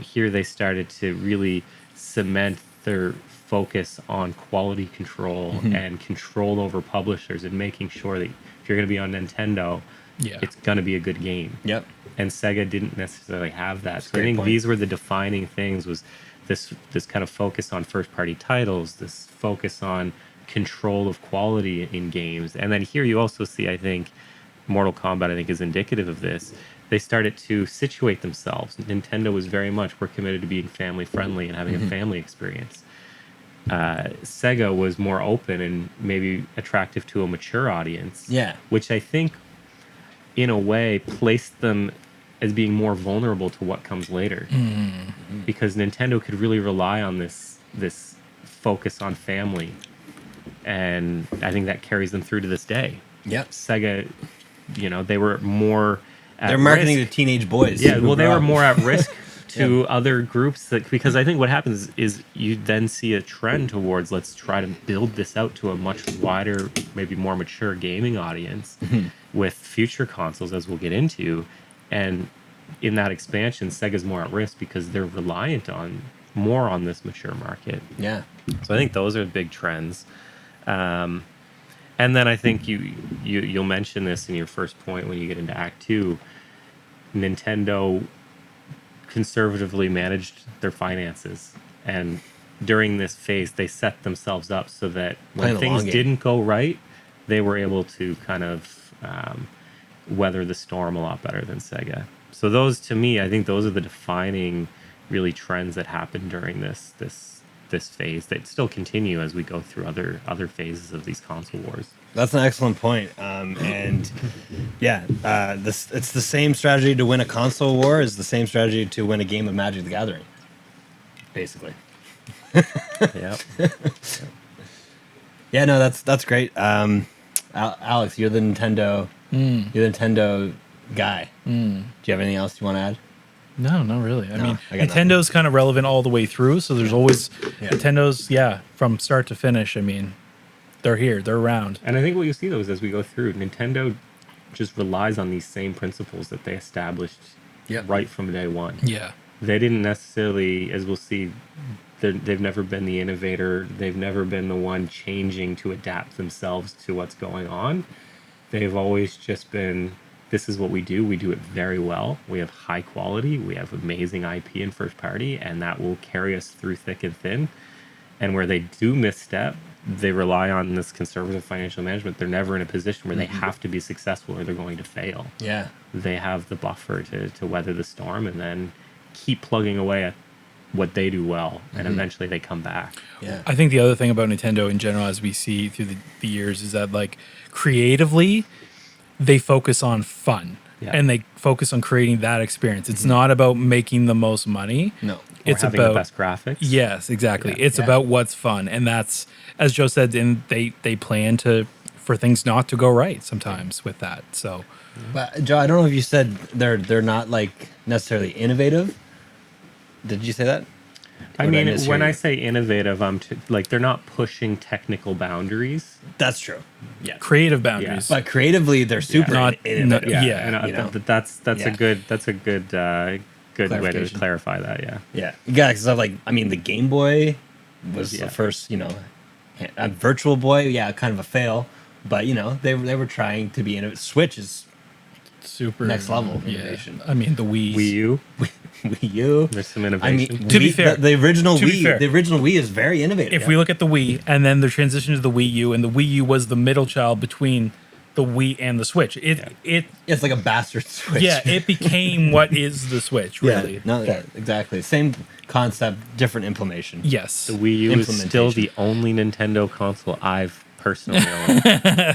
here they started to really cement their focus on quality control and control over publishers, and making sure that if you're going to be on Nintendo, it's going to be a good game. Yep. And Sega didn't necessarily have that. So I great think point. these were the defining things, was this kind of focus on first party titles, this focus on control of quality in games. And then here you also see, I think, Mortal Kombat, I think, is indicative of this. They started to situate themselves. Nintendo was very much, we're committed to being family friendly and having a family experience. Sega was more open and maybe attractive to a mature audience. Yeah. Which I think, in a way, placed them as being more vulnerable to what comes later. Because Nintendo could really rely on this focus on family. And I think that carries them through to this day. Yep. Sega, they were more at They're marketing risk. to teenage boys. Yeah, who well, they grow were up. more at risk to other groups, because I think what happens is you then see a trend towards, let's try to build this out to a much wider, maybe more mature gaming audience with future consoles, as we'll get into. And in that expansion, Sega's more at risk because they're reliant on more on this mature market. Yeah. So I think those are big trends. And then I think you'll mention this in your first point when you get into Act 2. Nintendo conservatively managed their finances, and during this phase they set themselves up so that when things didn't go right, they were able to kind of weather the storm a lot better than Sega. So those, to me, I think those are the defining really trends that happened during this phase that still continue as we go through other phases of these console wars. That's an excellent point. And yeah, it's the same strategy to win a console war as the same strategy to win a game of Magic the Gathering, basically. Yeah. Yeah, no, that's great. Alex, you're the Nintendo guy. Do you have anything else you want to add? No, not really. I mean, I got Nintendo's kind of relevant all the way through, so there's always Nintendo's, from start to finish. I mean, they're here, they're around. And I think what you see, though, is as we go through, Nintendo just relies on these same principles that they established right from day one. Yeah. They didn't necessarily, as we'll see, they've never been the innovator. They've never been the one changing to adapt themselves to what's going on. They've always just been, this is what we do. We do it very well. We have high quality. We have amazing IP and first party, and that will carry us through thick and thin. And where they do misstep, they rely on this conservative financial management. They're never in a position where they have to be successful or they're going to fail. Yeah. They have the buffer to weather the storm and then keep plugging away at what they do well, and eventually they come back. Yeah. I think the other thing about Nintendo in general, as we see through the years, is that like creatively, they focus on fun and they focus on creating that experience. It's not about making the most money. No. It's having about the best graphics. Yes, exactly. It's about what's fun, and that's, as Joe said, and they plan for things not to go right sometimes with that. So, But Joe, I don't know if you said they're not like necessarily innovative. Did you say that? I mean, when I say innovative, like they're not pushing technical boundaries. That's true. Yeah. creative boundaries. But creatively, they're super innovative. That's a good way to clarify that. Yeah, because the Game Boy was the first, a Virtual Boy, kind of a fail, but they were trying to be innovative. Switch is super next level innovation. I mean, the Wii U. Wii U. There's some innovation. To be fair, the original Wii is very innovative. If we look at the Wii and then the transition to the Wii U, and the Wii U was the middle child between the Wii and the Switch. It's like a bastard Switch. Yeah, it became what is the Switch, really. Exactly. Same concept, different implementation. Yes. The Wii U is still the only Nintendo console I've personally owned.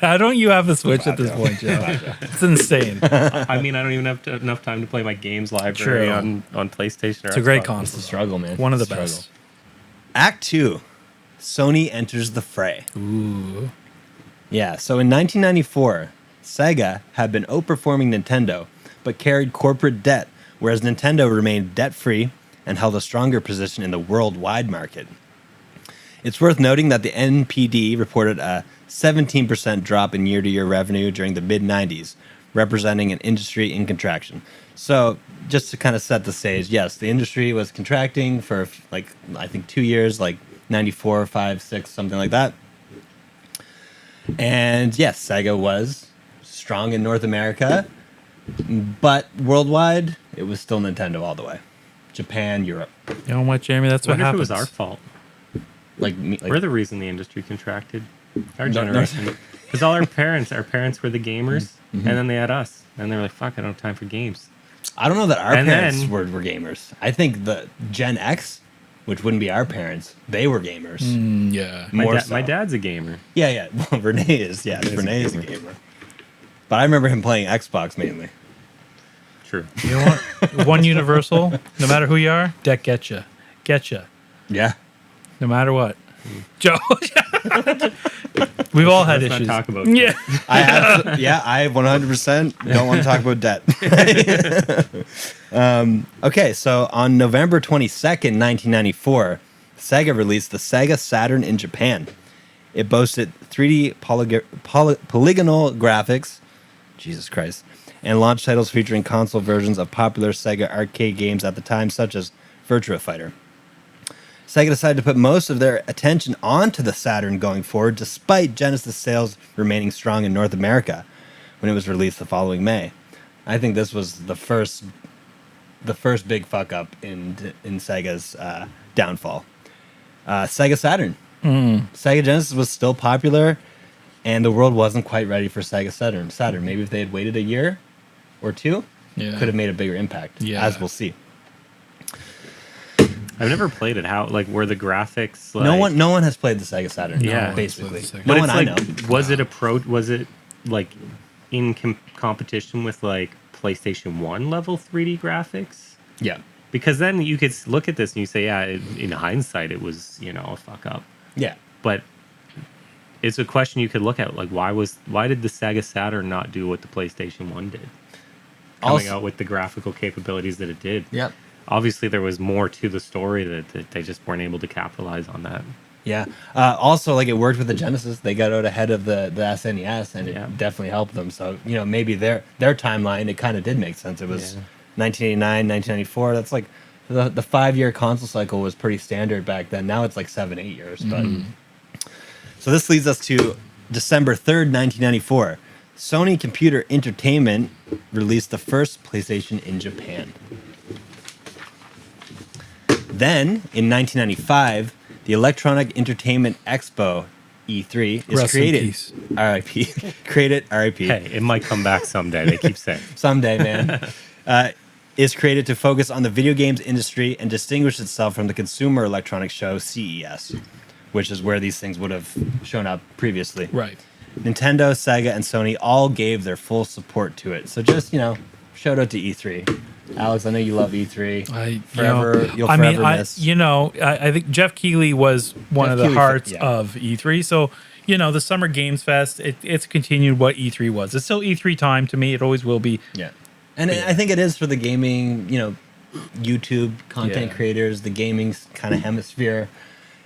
How don't you have a Switch at this point, Joe? It's insane. I mean, I don't even have enough time to play my games library on PlayStation or It's a great console. It's a struggle, man. One of the best. Act 2. Sony enters the fray. Ooh. Yeah, so in 1994, Sega had been outperforming Nintendo, but carried corporate debt, whereas Nintendo remained debt-free and held a stronger position in the worldwide market. It's worth noting that the NPD reported a 17% drop in year-to-year revenue during the mid-90s, representing an industry in contraction. So, just to kind of set the stage, yes, the industry was contracting for, I think 2 years, 94, 5, 6, something like that. And yes, Sega was strong in North America, but worldwide, it was still Nintendo all the way. Japan, Europe. You know what, Jeremy? That's what happens. It was our fault. We're the reason the industry contracted. Our generation. Because all our parents were the gamers, and then they had us. And they were like, fuck, I don't have time for games. I don't know that our parents were gamers. I think the Gen X, which wouldn't be our parents, they were gamers. Yeah. My dad's a gamer. Yeah. Well, Renee is. Yeah, Renee is a gamer. But I remember him playing Xbox mainly. True. You know what? One universal, no matter who you are, deck getcha. Getcha. Yeah. No matter what. Joe. We've all had Let's issues. not talk about Yeah. I 100% don't want to talk about debt. Okay, so on November 22nd, 1994, Sega released the Sega Saturn in Japan. It boasted 3D polygonal graphics, Jesus Christ, and launch titles featuring console versions of popular Sega arcade games at the time, such as Virtua Fighter. Sega decided to put most of their attention onto the Saturn going forward, despite Genesis sales remaining strong in North America when it was released the following May. I think this was the first big fuck up in Sega's downfall. Sega Saturn. Sega Genesis was still popular, and the world wasn't quite ready for Sega Saturn. Maybe if they had waited a year or two, could have made a bigger impact, as we'll see. I've never played it. How were the graphics? Like, No one has played the Sega Saturn. Yeah, basically. But No it's one I know. Was it like in competition with like PlayStation 1 level 3D graphics? Yeah. Because then you could look at this and you say, yeah, in hindsight, it was a fuck up. Yeah. But it's a question you could look at, like why did the Sega Saturn not do what the PlayStation 1 did, coming out with the graphical capabilities that it did? Yep. Obviously, there was more to the story that they just weren't able to capitalize on that. Yeah. Also, like it worked with the Genesis. They got out ahead of the SNES, and it definitely helped them. So maybe their timeline, it kind of did make sense. It was 1989, 1994. That's like the 5-year console cycle was pretty standard back then. Now it's like 7-8 years. But so this leads us to December 3rd, 1994. Sony Computer Entertainment released the first PlayStation in Japan. Then, in 1995, the Electronic Entertainment Expo, E3, is created. R.I.P. Created, R.I.P. Hey, it might come back someday, they keep saying. Someday, man. Is created to focus on the video games industry and distinguish itself from the consumer electronics show CES, which is where these things would have shown up previously. Right. Nintendo, Sega, and Sony all gave their full support to it. So just, shout out to E3. Alex, I know you love E3. You'll forever miss. I think Jeff Keighley was one of the hearts of E3. So, the Summer Games Fest, it's continued what E3 was. It's still E3 time to me. It always will be. Yeah. And I think it is for the gaming, YouTube content creators, the gaming kind of hemisphere.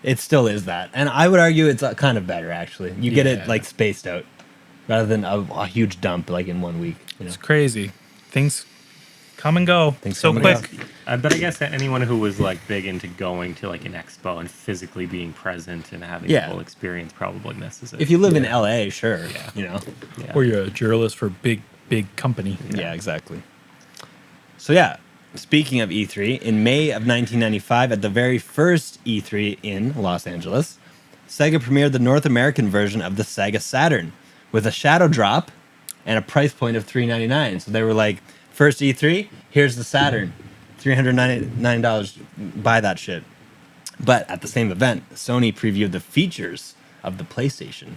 It still is that. And I would argue it's kind of better, actually. You get it, like, spaced out rather than a huge dump, like, in 1 week. It's crazy. Things come and go so quick. But I guess that anyone who was like big into going to like an expo and physically being present and having the full experience probably misses it. If you live in LA, sure, or you're a journalist for big company. Yeah, exactly. So speaking of E3, in May of 1995, at the very first E3 in Los Angeles, Sega premiered the North American version of the Sega Saturn with a shadow drop and a price point of $399. So they were like, first E3, here's the Saturn, $399, buy that shit. But at the same event, Sony previewed the features of the PlayStation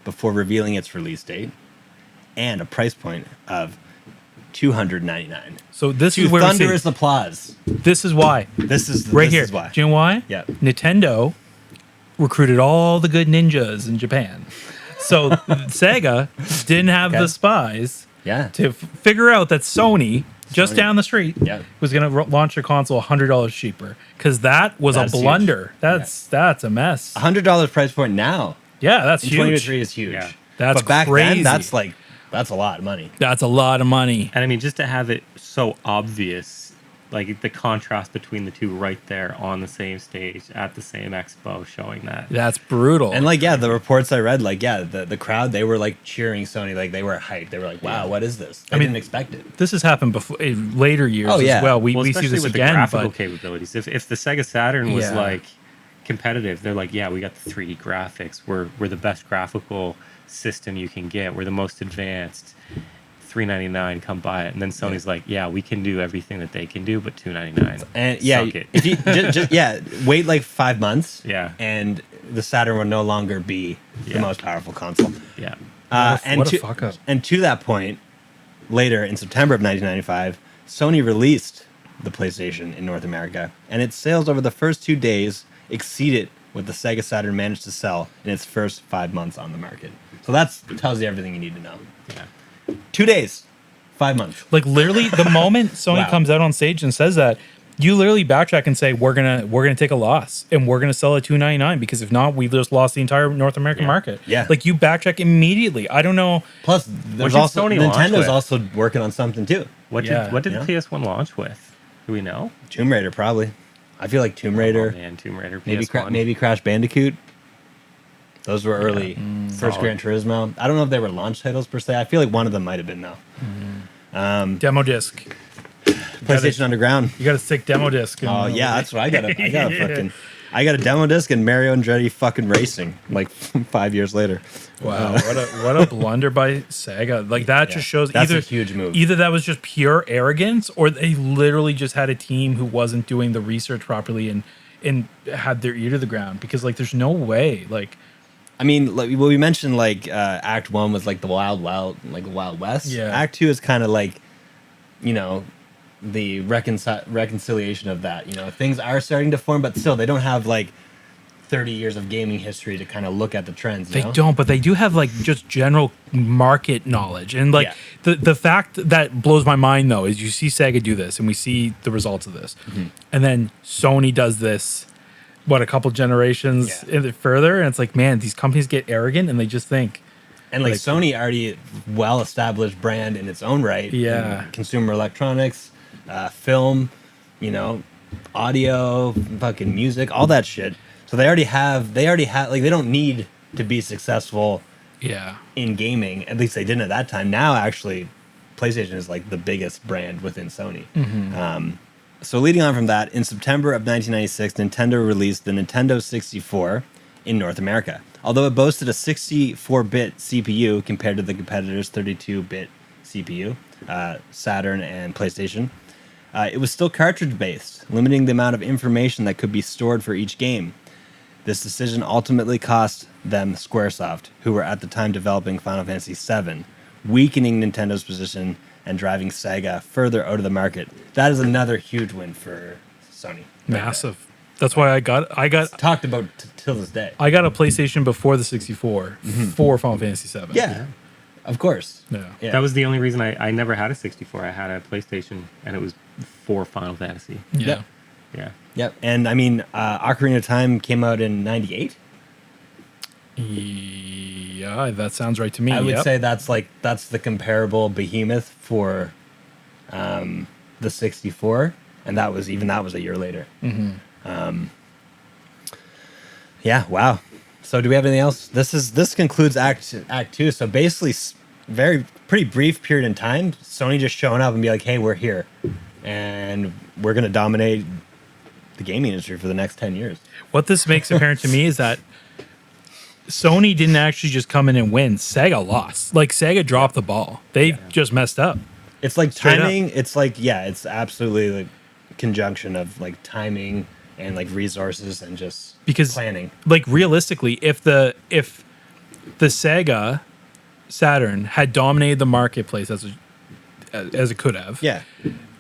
before revealing its release date and a price point of $299. So this is where thunderous applause. This is why. This is why. Do you know why? Yeah. Nintendo recruited all the good ninjas in Japan. So Sega didn't have the spies to figure out that Sony just down the street was going to launch a console $100 cheaper, because that was a blunder. Huge. That's a mess. $100 price point now. Yeah, that's huge. 2023 is huge. Yeah. That's but back crazy. then, that's a lot of money. That's a lot of money. And I mean, just to have it so obvious, like the contrast between the two right there on the same stage at the same expo, showing that. That's brutal. And the reports I read, the crowd, they were like cheering Sony, like they were hyped. They were like, wow, what is this? I didn't expect it. This has happened before in later years as well. We see this with again. The graphical capabilities. If the Sega Saturn was like competitive, they're like, we got the 3D graphics. We're the best graphical system you can get. We're the most advanced. $399, come buy it. And then Sony's like, we can do everything that they can do, but $299. And if you just wait like 5 months, and the Saturn will no longer be the most powerful console. Yeah. What a fuck up. And to that point, later in September of 1995, Sony released the PlayStation in North America, and its sales over the first 2 days exceeded what the Sega Saturn managed to sell in its first 5 months on the market. So that tells you everything you need to know. Yeah. 2 days, 5 months. Like literally, the moment Sony comes out on stage and says that, you literally backtrack and say we're gonna take a loss and we're gonna sell at $299, because if not, we just lost the entire North American market. Yeah, like you backtrack immediately. I don't know. Plus, there's also Nintendo's also working on something too. What did the PS1 launch with? Do we know? Tomb Raider, probably. I feel like Tomb Raider, and Tomb Raider, maybe PS1. maybe Crash Bandicoot. Those were early. First Solid. Gran Turismo. I don't know if they were launch titles per se. I feel like one of them might have been though. Demo disc. PlayStation Underground. You got a sick demo disc. Oh yeah, that's what I got. I got a demo disc and Mario Andretti fucking racing like 5 years later. Wow, what a blunder by Sega. Like that just shows That's either a huge move. Either that was just pure arrogance, or they literally just had a team who wasn't doing the research properly and had their ear to the ground. Because like, there's no way. Like, I mean, like, well, we mentioned like Act 1 was like the Wild West. Yeah. Act 2 is kind of like, you know, the reconciliation of that. You know, things are starting to form, but still, they don't have like 30 years of gaming history to kind of look at the trends. they don't, but they do have like just general market knowledge. And like the fact that blows my mind though is you see Sega do this and we see the results of this. And then Sony does this, what, a couple generations further. And it's like, man, these companies get arrogant and they just think. And like Sony already well-established brand in its own right. Yeah. In consumer electronics, film, you know, audio, fucking music, all that shit. So they already have, like, they don't need to be successful in gaming. At least they didn't at that time. Now, actually, PlayStation is like the biggest brand within Sony. So leading on from that, in September of 1996, Nintendo released the Nintendo 64 in North America. Although it boasted a 64-bit CPU compared to the competitors' 32-bit CPU, Saturn and PlayStation, it was still cartridge-based, limiting the amount of information that could be stored for each game. This decision ultimately cost them Squaresoft, who were at the time developing Final Fantasy VII, weakening Nintendo's position and driving Sega further out of the market. That is another huge win for Sony. Massive. That's why I got It's talked about till this day. I got a PlayStation before the 64 for Final Fantasy VII. Yeah, of course. Yeah. That was the only reason I never had a 64. I had a PlayStation, and it was for Final Fantasy. Yeah. Yeah. Yep. And I mean, Ocarina of Time came out in 98. Yeah, that sounds right to me. I would say that's the comparable behemoth for the 64, and that was a year later. Yeah. Wow. So do we have anything else? This concludes Act 2. So basically, pretty brief period in time. Sony just showing up and be like, "Hey, we're here, and we're gonna dominate the gaming industry for the next 10 years." What this makes apparent to me is that Sony didn't actually just come in and win. Sega lost. Like, Sega dropped the ball. They just messed up. It's like Straight timing. up. It's like, it's absolutely like conjunction of like timing and like resources and just Because planning. like, realistically, if the Sega Saturn had dominated the marketplace as it could have, Yeah.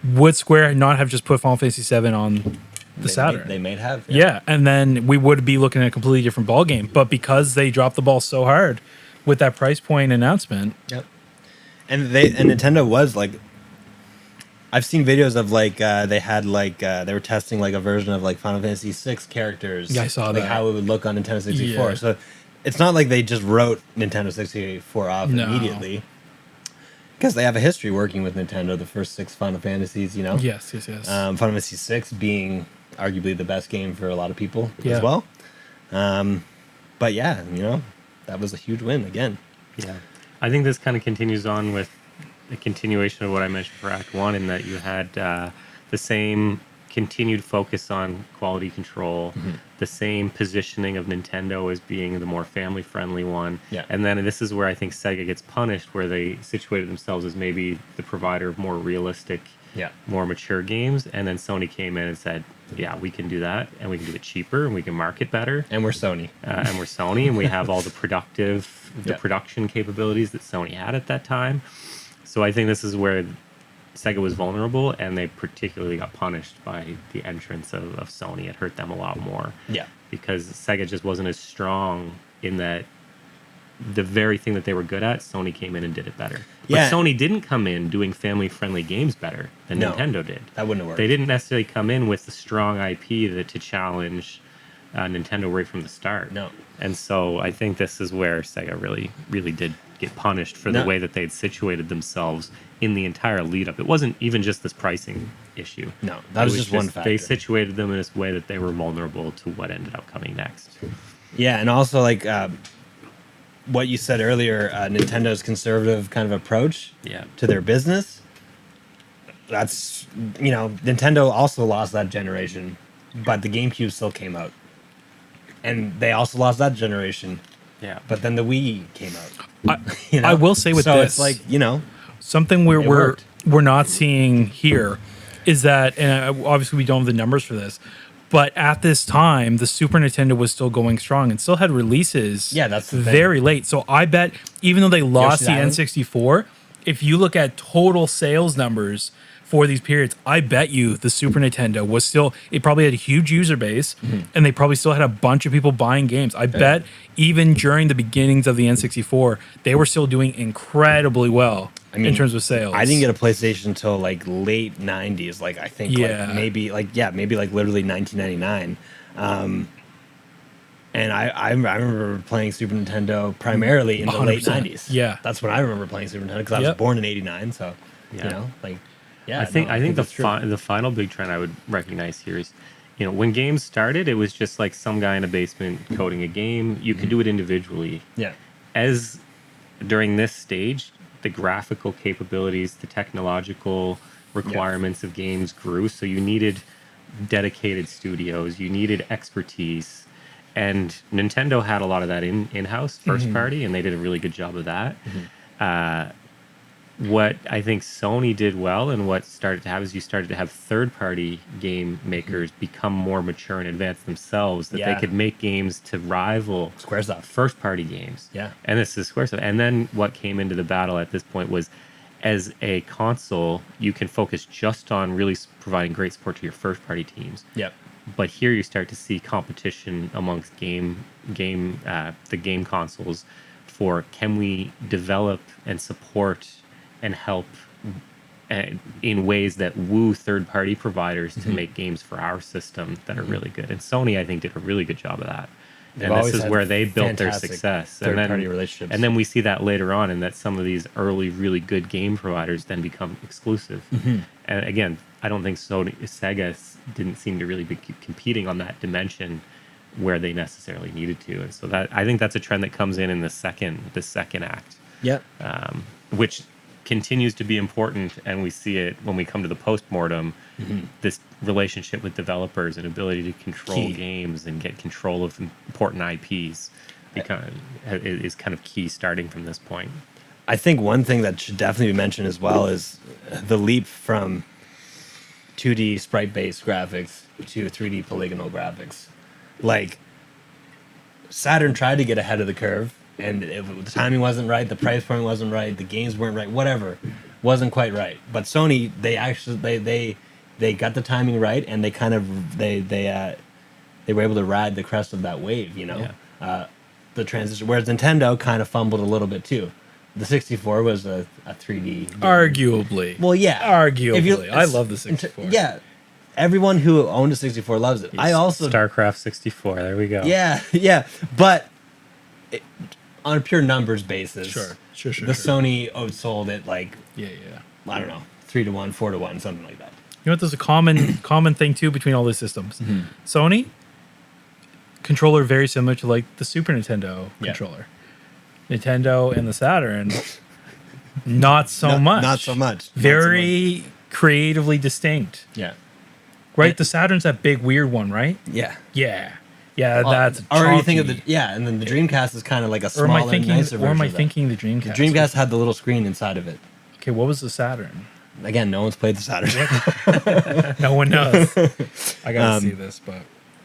would Square not have just put Final Fantasy VII on the Saturn? They may have. Yeah, and then we would be looking at a completely different ball game. But because they dropped the ball so hard with that price point announcement, Yep. And Nintendo was like, I've seen videos of like they had like they were testing like a version of like Final Fantasy VI characters. Yeah, I saw like that. how it would look on Nintendo 64. Yeah. So it's not like they just wrote Nintendo 64 off No. immediately, because they have a history working with Nintendo. The first 6 Final Fantasies, you know. yes. Final Fantasy VI being arguably the best game for a lot of people Yeah. as well. But yeah, you know, that was a huge win again. Yeah. I think this kind of continues on with the continuation of what I mentioned for Act 1, in that you had the same continued focus on quality control, the same positioning of Nintendo as being the more family-friendly one. Yeah. And then this is where I think Sega gets punished, where they situated themselves as maybe the provider of more realistic, more mature games. And then Sony came in and said, yeah, we can do that, and we can do it cheaper, and we can market better. And we're Sony. And we're Sony, and we have all the production capabilities that Sony had at that time. So I think this is where Sega was vulnerable, and they particularly got punished by the entrance of Sony. It hurt them a lot more. Yeah. Because Sega just wasn't as strong in that the very thing that they were good at, Sony came in and did it better. Yeah. But Sony didn't come in doing family-friendly games better than No, Nintendo did. That wouldn't have worked. They didn't necessarily come in with the strong IP to challenge Nintendo right from the start. No. And so I think this is where Sega really did get punished for the No. way that they'd situated themselves in the entire lead up. It wasn't even just this pricing issue. No, that It was just one factor. They situated them in this way that they were vulnerable to what ended up coming next. Yeah, and also like what you said earlier, Nintendo's conservative kind of approach Yeah. to their business. That's, Nintendo also lost that generation, but the GameCube still came out. And they also lost that generation, Yeah. but then the Wii came out. I will say with so this, it's like, something it worked. we're not seeing here is that, and obviously we don't have the numbers for this, but at this time the Super Nintendo was still going strong and still had releases. Yeah, that's the thing. very late. So I bet even though they lost Yoshi's the Island? N64, if you look at total sales numbers for these periods, I bet you the Super Nintendo was still, it probably had a huge user base and they probably still had a bunch of people buying games. I bet even during the beginnings of the N64, they were still doing incredibly well in terms of sales. I didn't get a PlayStation until like late 90s, like I think Yeah. like maybe like literally 1999. And I remember playing Super Nintendo primarily in the late 100%. 90s. Yeah. That's when I remember playing Super Nintendo because I was Yep. born in 89, so Yeah. yeah. I think the that's true. the final big trend I would recognize here is, when games started, it was just like some guy in a basement coding a game. You could do it individually. Yeah. As during this stage, the graphical capabilities, the technological requirements of games grew. So you needed dedicated studios, you needed expertise, and Nintendo had a lot of that in-house first party, and they did a really good job of that. What I think Sony did well, and what started to happen, is you started to have third-party game makers become more mature and advanced themselves, that they Yeah. could make games to rival Squaresoft. first-party games. Yeah. And this is Squaresoft. And then what came into the battle at this point was, as a console, you can focus just on really providing great support to your first-party teams. Yep. But here you start to see competition amongst the game consoles for, can we develop and support and help in ways that woo third-party providers to make games for our system that are really good. And Sony, I think, did a really good job of that. They've And this always is had where they built their fantastic success. third-party relationships. And then we see that later on, in that some of these early really good game providers then become exclusive. And again, I don't think Sega didn't seem to really be competing on that dimension where they necessarily needed to. And so that, I think that's a trend that comes in the second act, Yep. which continues to be important, and we see it when we come to the post-mortem. This relationship with developers and ability to control Key. games and get control of important IPs is kind of key starting from this point. I think one thing that should definitely be mentioned as well is the leap from 2D sprite-based graphics to 3D polygonal graphics. Like, Saturn tried to get ahead of the curve, and the timing wasn't right, the price point wasn't right, the games weren't right, whatever, wasn't quite right. But Sony, they got the timing right, and they kind of they were able to ride the crest of that wave, the transition. Whereas Nintendo kind of fumbled a little bit too. The 64 was a 3D game. Arguably. Well, yeah. Arguably. I love the 64. Yeah. Everyone who owned a 64 loves it. I also... StarCraft 64, there we go. Yeah. But on a pure numbers basis, Sure. the Sony outsold it like, Yeah. I don't know, 3-1, 4-1, something like that. You know what? There's a common thing too between all these systems. Sony controller very similar to like the Super Nintendo controller. Nintendo and the Saturn, not so much. Not so much. Very creatively distinct. Yeah. Right? The Saturn's that big weird one, right? Yeah. Yeah. That's or you think of chunky. and then the Dreamcast is kind of like a Or am I smaller, thinking? nicer version. Or am I of that. thinking the Dreamcast? The Dreamcast had the little screen inside of it. Okay, what was the Saturn? Again, no one's played the Saturn. No one knows. I gotta see this, but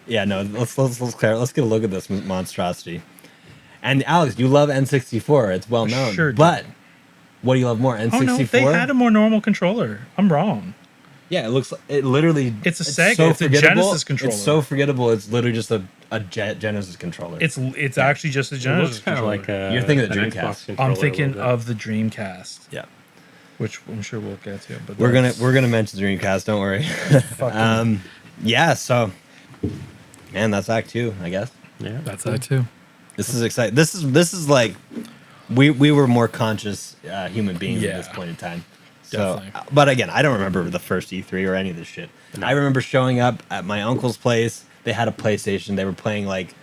Yeah, no. Let's get a look at this monstrosity. And Alex, you love N64. It's well known. Sure do. But what do you love more, N64? oh no, they had a more normal controller. I'm wrong. Yeah, it literally. It's a Sega. So It's a forgettable. Genesis controller. It's so forgettable. It's literally just a Genesis controller. It's actually just a It Genesis looks kind of controller. like a. You're thinking of the an Dreamcast. Xbox controller I'm a thinking little bit. of the Dreamcast, yeah. which I'm sure we'll get to. But We're gonna mention Dreamcast. Don't worry. fucking Yeah. So Man, that's Act 2, I guess. Yeah, That's that too. This is exciting. This is like we were more conscious human beings at this Yeah. point in time. So, Definitely. but again, I don't remember the first E3 or any of this shit. No. I remember showing up at my uncle's place. They had a PlayStation. They were playing like,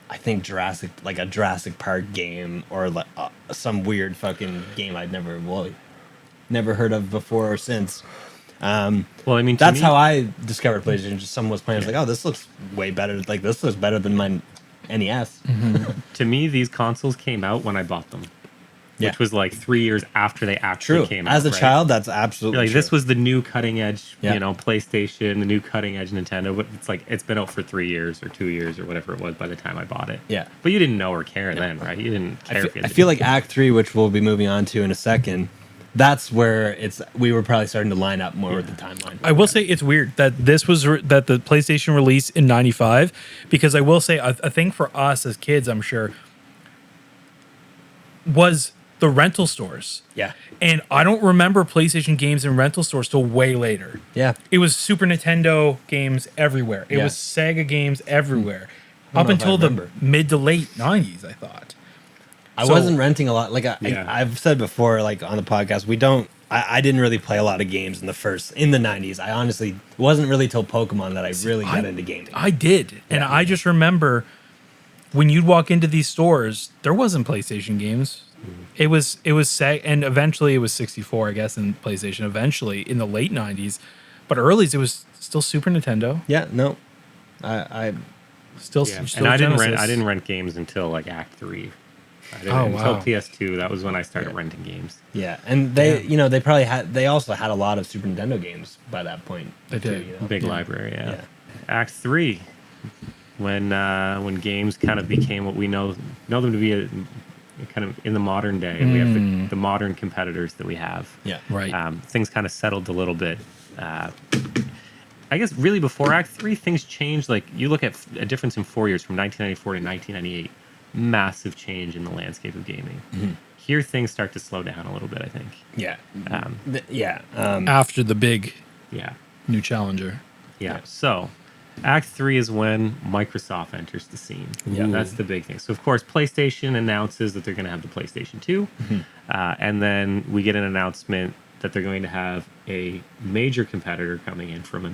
I think a Jurassic Park game or like some weird fucking game I'd never heard of before or since. Well, I mean, That's how I discovered PlayStation. Just someone was playing. I was like, oh, this looks way better. Like this looks better than my NES. to me, these consoles came out when I bought them, Yeah. which was like 3 years after they actually True. came out. As a right? child, that's absolutely Like true. this was the new cutting edge, Yeah. PlayStation, the new cutting edge Nintendo. But it's like it's been out for 3 years or 2 years or whatever it was by the time I bought it. Yeah. But you didn't know or care then, right? You didn't care. I feel like Act 3, which we'll be moving on to in a second, that's where we were probably starting to line up more with the timeline. I will say it's weird that this was that the PlayStation released in '95, because I will say a thing for us as kids, I'm sure, was the rental stores. Yeah. And I don't remember PlayStation games in rental stores till way later. Yeah. It was Super Nintendo games everywhere. It Yeah. was Sega games everywhere. I Up don't know if I until the remember. mid to late '90s, I thought. I So- wasn't renting a lot. Like Yeah. I've said before, like on the podcast, I didn't really play a lot of games in the 90s. I honestly, it wasn't really till Pokemon that I really got into gaming. I did. And I just remember when you'd walk into these stores, there wasn't PlayStation games. It was Sega, and eventually it was 64, I guess, in PlayStation eventually in the late 90s. But early it was still Super Nintendo. Yeah, no. I Still, Yeah. still And I Genesis. didn't rent games until like Act 3. I didn't, Oh, until wow. PS2. That was when I started Yeah. renting games. yeah, and they also had a lot of Super Nintendo games by that point. They too, did. you know? Big Yeah. library, yeah. Yeah. Act 3, when games kind of became what we know them to be kind of in the modern day. We have the modern competitors that we have. Yeah. Right. Things kind of settled a little bit. I guess really before Act 3, things changed. Like you look at a difference in 4 years from 1994 to 1998, massive change in the landscape of gaming. Here, things start to slow down a little bit, I think. Yeah. Um, After the big Yeah. new challenger. Yeah. So, Act 3 is when Microsoft enters the scene. Yeah. That's the big thing. So, of course, PlayStation announces that they're going to have the PlayStation 2. And then we get an announcement that they're going to have a major competitor coming in from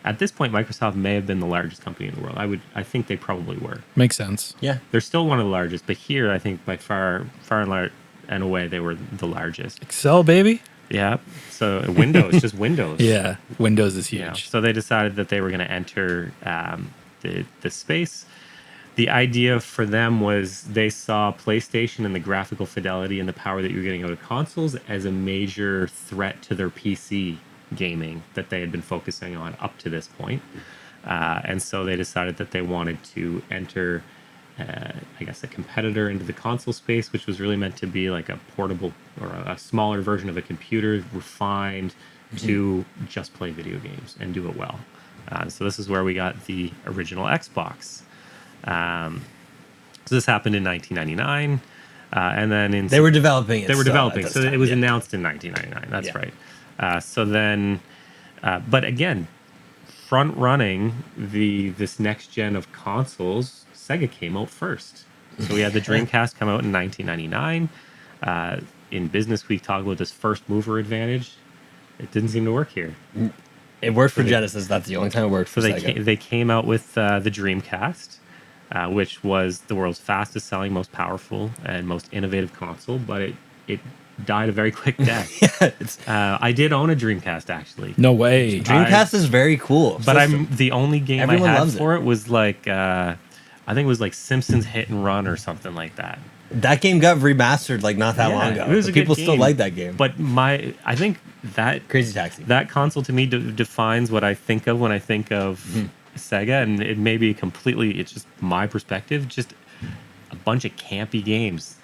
at this point, Microsoft may have been the largest company in the world. I think they probably were. Makes sense. Yeah. They're still one of the largest, but here, I think by far and away, they were the largest. Excel, baby. Yeah. So Windows, just Windows. Yeah. Windows is Yeah. huge. So they decided that they were going to enter the space. The idea for them was they saw PlayStation and the graphical fidelity and the power that you were getting out of consoles as a major threat to their PC gaming that they had been focusing on up to this point. And so they decided that they wanted to enter, I guess, a competitor into the console space, which was really meant to be like a portable or a smaller version of a computer, refined to just play video games and do it well. So this is where we got the original Xbox. So this happened in 1999, and then They were developing it. they were still developing. at this So time, it was yeah. announced in 1999. That's Yeah. right. So then, but again, front running this next gen of consoles, Sega came out first. So we had the Dreamcast come out in 1999. In Business Week, talk about this first mover advantage. It didn't seem to work here. It worked for Genesis. That's the only time it worked for So Sega. they came out with the Dreamcast, which was the world's fastest selling, most powerful, and most innovative console, but it died a very quick death. I did own a Dreamcast, actually. No way. Dreamcast is very cool. But system. the only game Everyone I had loves for it was like, I think it was like Simpsons Hit and Run or something like that. That game got remastered like not that long ago. It was But a good people still game. like that game. But I think that Crazy Taxi. that console to me defines what I think of when I think of Sega, and it may be it's just my perspective, just a bunch of campy games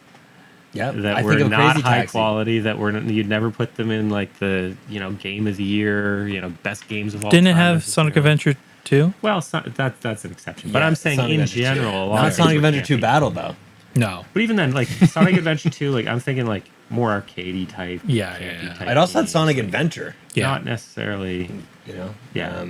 Yeah, that were not high quality, that were you'd never put them in like the game of the year, best games of all Didn't it time. have Sonic Adventure 2? Well, that's an exception, but Yeah, I'm saying Sonic in Adventure 2. general, a lot Not of Sonic things were Adventure 2 campy. Battle though. No. But even then, like Sonic Adventure 2, like I'm thinking like more arcadey type. Yeah, campy yeah. type It also had games, Sonic like, Adventure. Yeah. Not necessarily. You know. Yeah.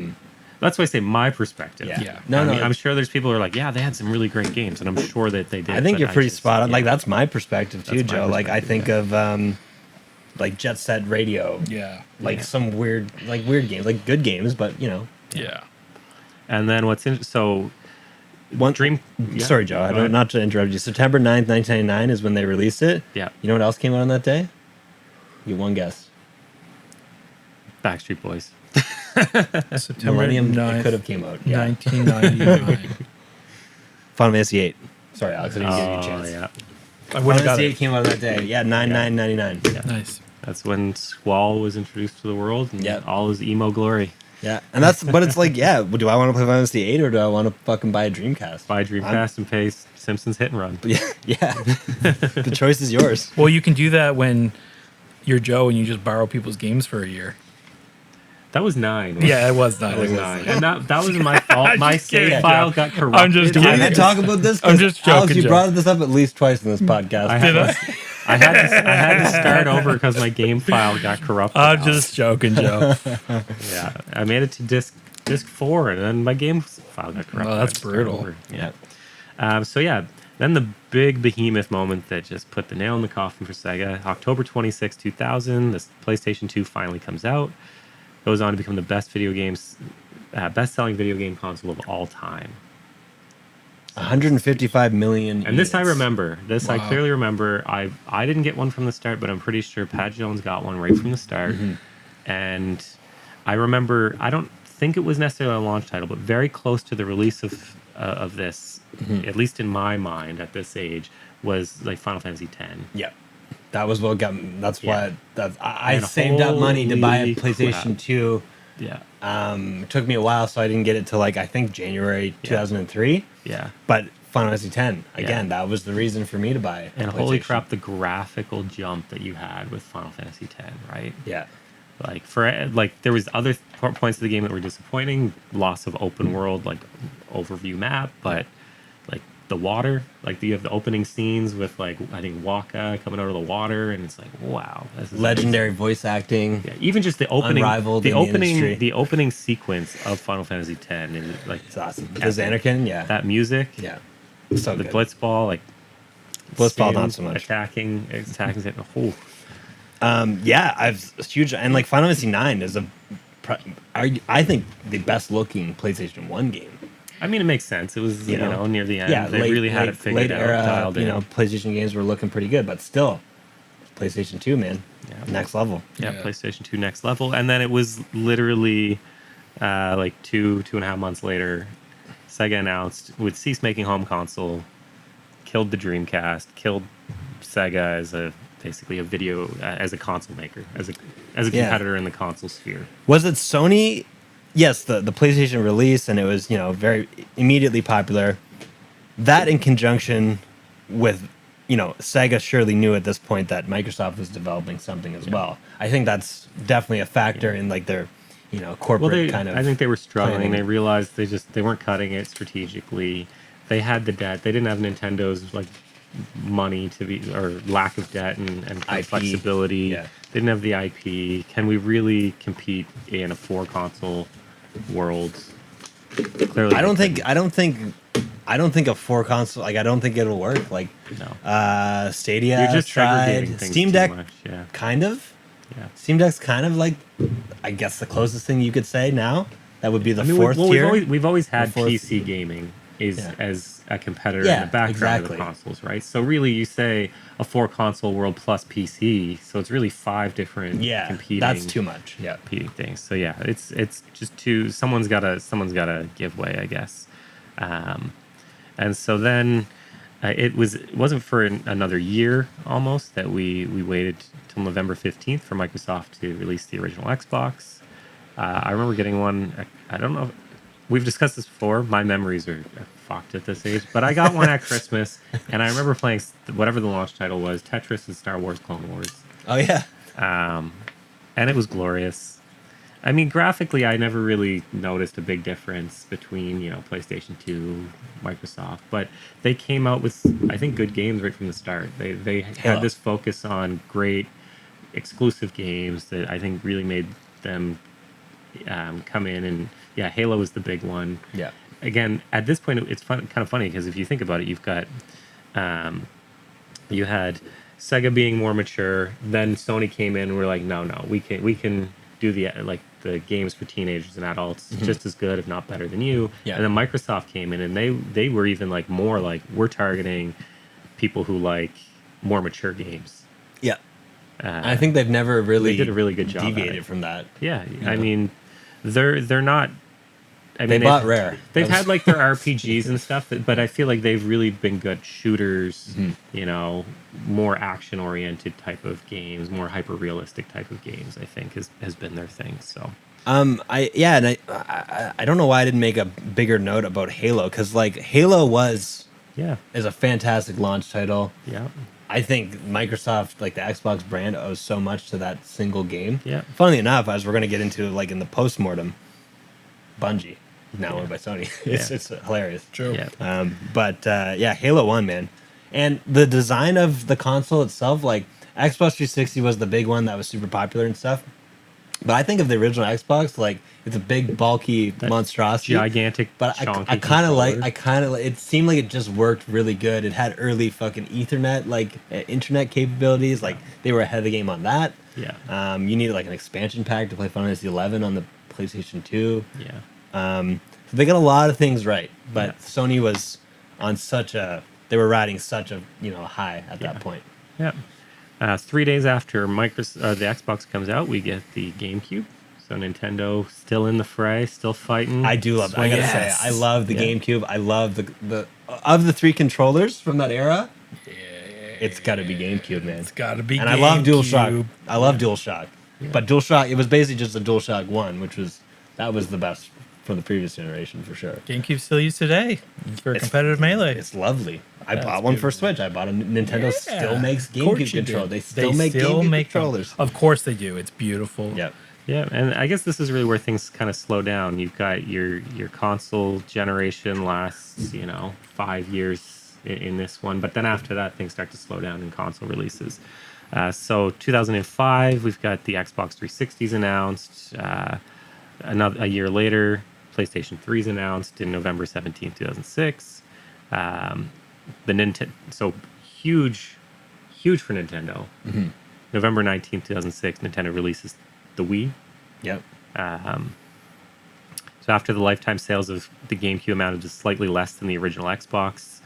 That's why I say my perspective. Yeah. Yeah. No, I no. mean, I'm sure there's people who are like, yeah, they had some really great games, and I'm sure that they did. I think but you're pretty just- spot on. yeah. Like that's my perspective too, That's my Joe. Like I think perspective, of like Jet Set Radio. Yeah. Like Yeah. some weird games, like good games, but you know. Yeah. And then so One Dream. Yeah, Sorry, Joe. go I ahead. don't not to interrupt you. September 9th, 1999 is when they released it. Yeah, You know what else came out on that day? You one guess. Backstreet Boys. September Millennium. It 9th, could have came out. Yeah. 1999. Final Fantasy 8. Sorry, Alex. I didn't give you a Oh chance. yeah, I Final would have got Fantasy 8 it. came out on that day. Yeah, 9/9/99. yeah. Nice. That's when Squall was introduced to the world and Yeah. all his emo glory. Yeah, and that's but it's like, yeah, do I want to play Final Fantasy 8 or do I want to fucking buy a Dreamcast? Buy Dreamcast and pay Simpsons Hit and Run. Yeah, yeah. The choice is yours. Well, you can do that when you're Joe and you just borrow people's games for a year. That was 9. wasn't Yeah, it was not. That was It was 9. And that wasn't my fault. My just kidding, save file Joe. got corrupted. I'm just Do kidding. I talk about this? 'Cause I'm just Alex, joking, you Joe. brought this up at least twice in this podcast. I Did had, I? I had to start over because my game file got corrupted. I'm just joking, Joe. Yeah, I made it to disc 4, and then my game file got corrupted. Oh, that's I had to start brutal. over. Yeah. So yeah, then the big behemoth moment that just put the nail in the coffin for Sega. October 26, 2000, the PlayStation 2 finally comes out. Goes on to become the best-selling video game console of all time. 155 million. And this I units. remember. This I Wow. clearly remember. I didn't get one from the start, but I'm pretty sure Pat Jones got one right from the start. And I remember. I don't think it was necessarily a launch title, but very close to the release of this, at least in my mind at this age, was like Final Fantasy X. Yeah, that was what got me. That's Yeah. why I And saved up money to buy a holy PlayStation crap. 2. Yeah, It took me a while, so I didn't get it till like I think January 2003. yeah. But Final Fantasy 10 again, that was the reason for me to buy it. And holy crap, the graphical jump that you had with Final Fantasy X, right? Yeah, Like there was other points of the game that were disappointing, loss of open world like overview map, but like the water, like you have the opening scenes with like I think Waka coming out of the water, and it's like wow, this is legendary voice acting. Yeah, even just the opening, Unrivaled in the industry. the opening sequence of Final Fantasy X is like It's awesome. epic. There's Anakin, yeah, That music, yeah, so the good. Blitzball, like Blitzball, not spins, so much. attacking, oh, Yeah, I've huge and like Final Fantasy 9 is I think the best looking PlayStation 1 game. I mean, it makes sense. It was, you know, near the end. Yeah, they really had it figured late out, era, dialed in. you know, PlayStation games were looking pretty good, but still, PlayStation 2, man, Yeah. next level. Yeah, Yeah. PlayStation 2 next level. And then it was literally like two and a half months later, Sega announced would cease making home console, killed the Dreamcast, killed Sega as basically as a console maker, as a Yeah. competitor in the console sphere. Was it Sony? Yes, the PlayStation release, and it was, you know, very immediately popular. That in conjunction with, you know, Sega surely knew at this point that Microsoft was developing something as well. I think that's definitely a factor in like their, you know, corporate kind of. I think they were struggling. planning. They realized they weren't cutting it strategically. They had the debt. They didn't have Nintendo's like money to be, or lack of debt and kind of IP. flexibility. Yeah. They didn't have the IP. Can we really compete in a 4 console world? Clearly, I don't they think a 4 console, like I don't think it'll work. Like couldn't. No. Stadia You're just segregating tried, things Steam too Deck much, yeah. kind of. Yeah. Steam Deck's kind of like, I guess the closest thing you could say now. That would be the I mean, fourth tier. we've always had fourth- PC gaming Yeah. as a competitor Yeah, in the background of exactly. the consoles, right? So really, you say a 4 console world plus PC, so it's really 5 different Yeah, competing. that's too much. Yeah. Competing things. So yeah, it's just too. Someone's gotta give way, I guess. And so then it wasn't for another year almost that we waited till November 15th for Microsoft to release the original Xbox. I remember getting one. I don't know. We've discussed this before. My memories are fucked at this age, but I got one at Christmas, and I remember playing whatever the launch title was, Tetris and Star Wars Clone Wars, Oh yeah. and it was glorious. I mean, graphically, I never really noticed a big difference between, you know, PlayStation 2, Microsoft, but they came out with, I think, good games right from the start. They Yeah. had this focus on great exclusive games that I think really made them come in and yeah, Halo was the big one. Yeah. Again, at this point, it's kind of funny because if you think about it, you've got you had Sega being more mature, then Sony came in and we're like, no, we can do the games for teenagers and adults just as good, if not better than you. Yeah. And then Microsoft came in and they were even like more like, we're targeting people who like more mature games. Yeah. I think they've never really They did a really good job at deviated it. from that. Yeah, I mean, they're not. I They mean, bought Rare. They've That was- had like their RPGs and stuff, but I feel like they've really been good shooters. You know, more action oriented type of games, more hyper realistic type of games. I think has been their thing. So I don't know why I didn't make a bigger note about Halo, because like Halo is a fantastic launch title. yeah, I think Microsoft, like the Xbox brand, owes so much to that single game. Yeah. Funnily enough, as we're going to get into like in the postmortem, Bungie, now owned by Sony. It's hilarious. True. yeah. But Halo 1, man. And the design of the console itself, like Xbox 360 was the big one that was super popular and stuff. But I think of the original Xbox, like it's a big, bulky monstrosity. Gigantic, But chonky I kind of controller. it seemed like it just worked really good. It had early fucking Ethernet, internet capabilities. Like they were ahead of the game on that. Yeah. You needed like an expansion pack to play Final Fantasy 11 on the PlayStation 2. Yeah. So they got a lot of things right. But Yeah. Sony was on they were riding such a high at that point. Yeah. 3 days after the Xbox comes out, we get the GameCube. So Nintendo still in the fray, still fighting. I do love that. I gotta say, I love the Yeah. GameCube. I love the of the three controllers from that era. It's got to be GameCube, man. It's got to be. And I love GameCube. DualShock. I love DualShock. But DualShock, it was basically just a DualShock 1, that was the best from the previous generation for sure. GameCube still used today for competitive melee. It's lovely. I That's bought one for beautiful. Switch. I bought a Nintendo. Still makes Of course GameCube you control. did. They still make GameCube them. controllers. Of course they do. It's beautiful. Yep. Yeah, and I guess this is really where things kind of slow down. You've got your console generation lasts, 5 years in this one, but then after that, things start to slow down in console releases. So 2005, we've got the Xbox 360s announced. A year later, PlayStation 3's announced in November 17th, 2006. The Nintendo, so huge for Nintendo. November 19th, 2006, Nintendo releases the Wii. Yep. So after the lifetime sales of the GameCube amounted to slightly less than the original Xbox,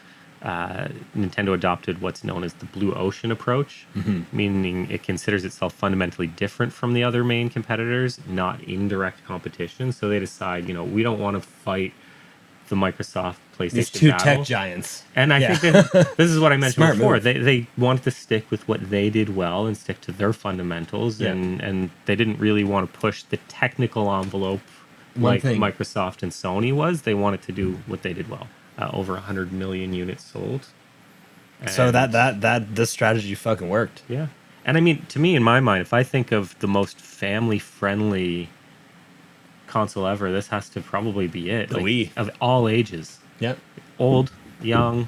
Nintendo adopted what's known as the Blue Ocean approach, meaning it considers itself fundamentally different from the other main competitors, not in direct competition. So they decide, we don't want to fight the Microsoft PlayStation These two battle. tech giants. And I think that this is what I mentioned Smart before. move. They wanted to stick with what they did well and stick to their fundamentals, Yeah. and they didn't really want to push the technical envelope One like thing. Microsoft and Sony was. They wanted to do what they did well. Over 100 million units sold. So And- this strategy fucking worked. yeah. And I mean, to me, in my mind, if I think of the most family-friendly console ever, this has to probably be it. The Wii. Of all ages. Yep. Old, young,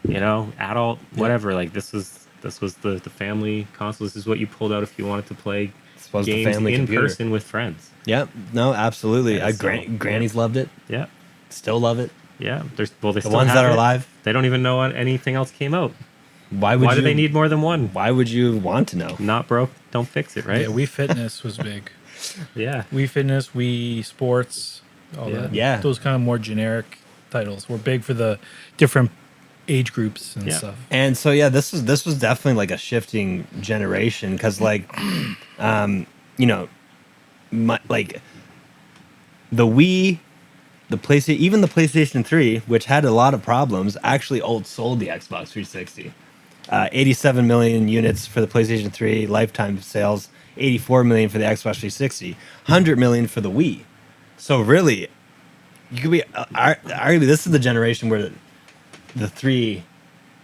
adult, whatever. Like this was the family console. This is what you pulled out if you wanted to play was the games family in computer. person with friends. Yep. No, absolutely. Yeah, so- Grannies loved it. Yeah, Still love it. yeah. They The still ones have that are it. alive. They don't even know anything else came out. Why Why do they need more than one? Why would you want to know? Not broke, don't fix it, right? Yeah, Wii Fitness was big. Yeah. Wii Fitness, Wii Sports, all Yeah. that. Yeah. Those kind of more generic titles were big for the different age groups and Yeah. stuff. And so this was definitely like a shifting generation because the Wii, the PlayStation, even the PlayStation 3, which had a lot of problems, actually outsold the Xbox 360. 87 million units for the PlayStation 3 lifetime sales, 84 million for the Xbox 360, 100 million for the Wii. So really, you could be arguably this is the generation where the three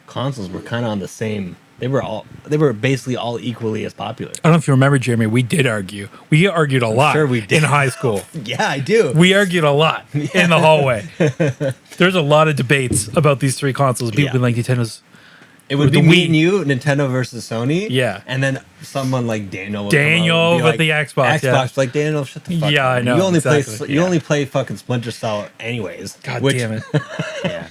consoles were kind of on the same. They were basically all equally as popular. I don't know if you remember, Jeremy, we did argue. We argued a lot sure we did. in high school. Yeah, I do. We argued a lot in the hallway. There's a lot of debates about these three consoles. People Yeah. being like, Nintendo's It would The be me Wii. and you, Nintendo versus Sony. Yeah. And then someone like Daniel would come Daniel out and be with like, the Xbox, yeah. Xbox, like Daniel, shut the fuck Yeah, up. I know, You only exactly. play you only play fucking Splinter Cell anyways. God which, damn it. Yeah.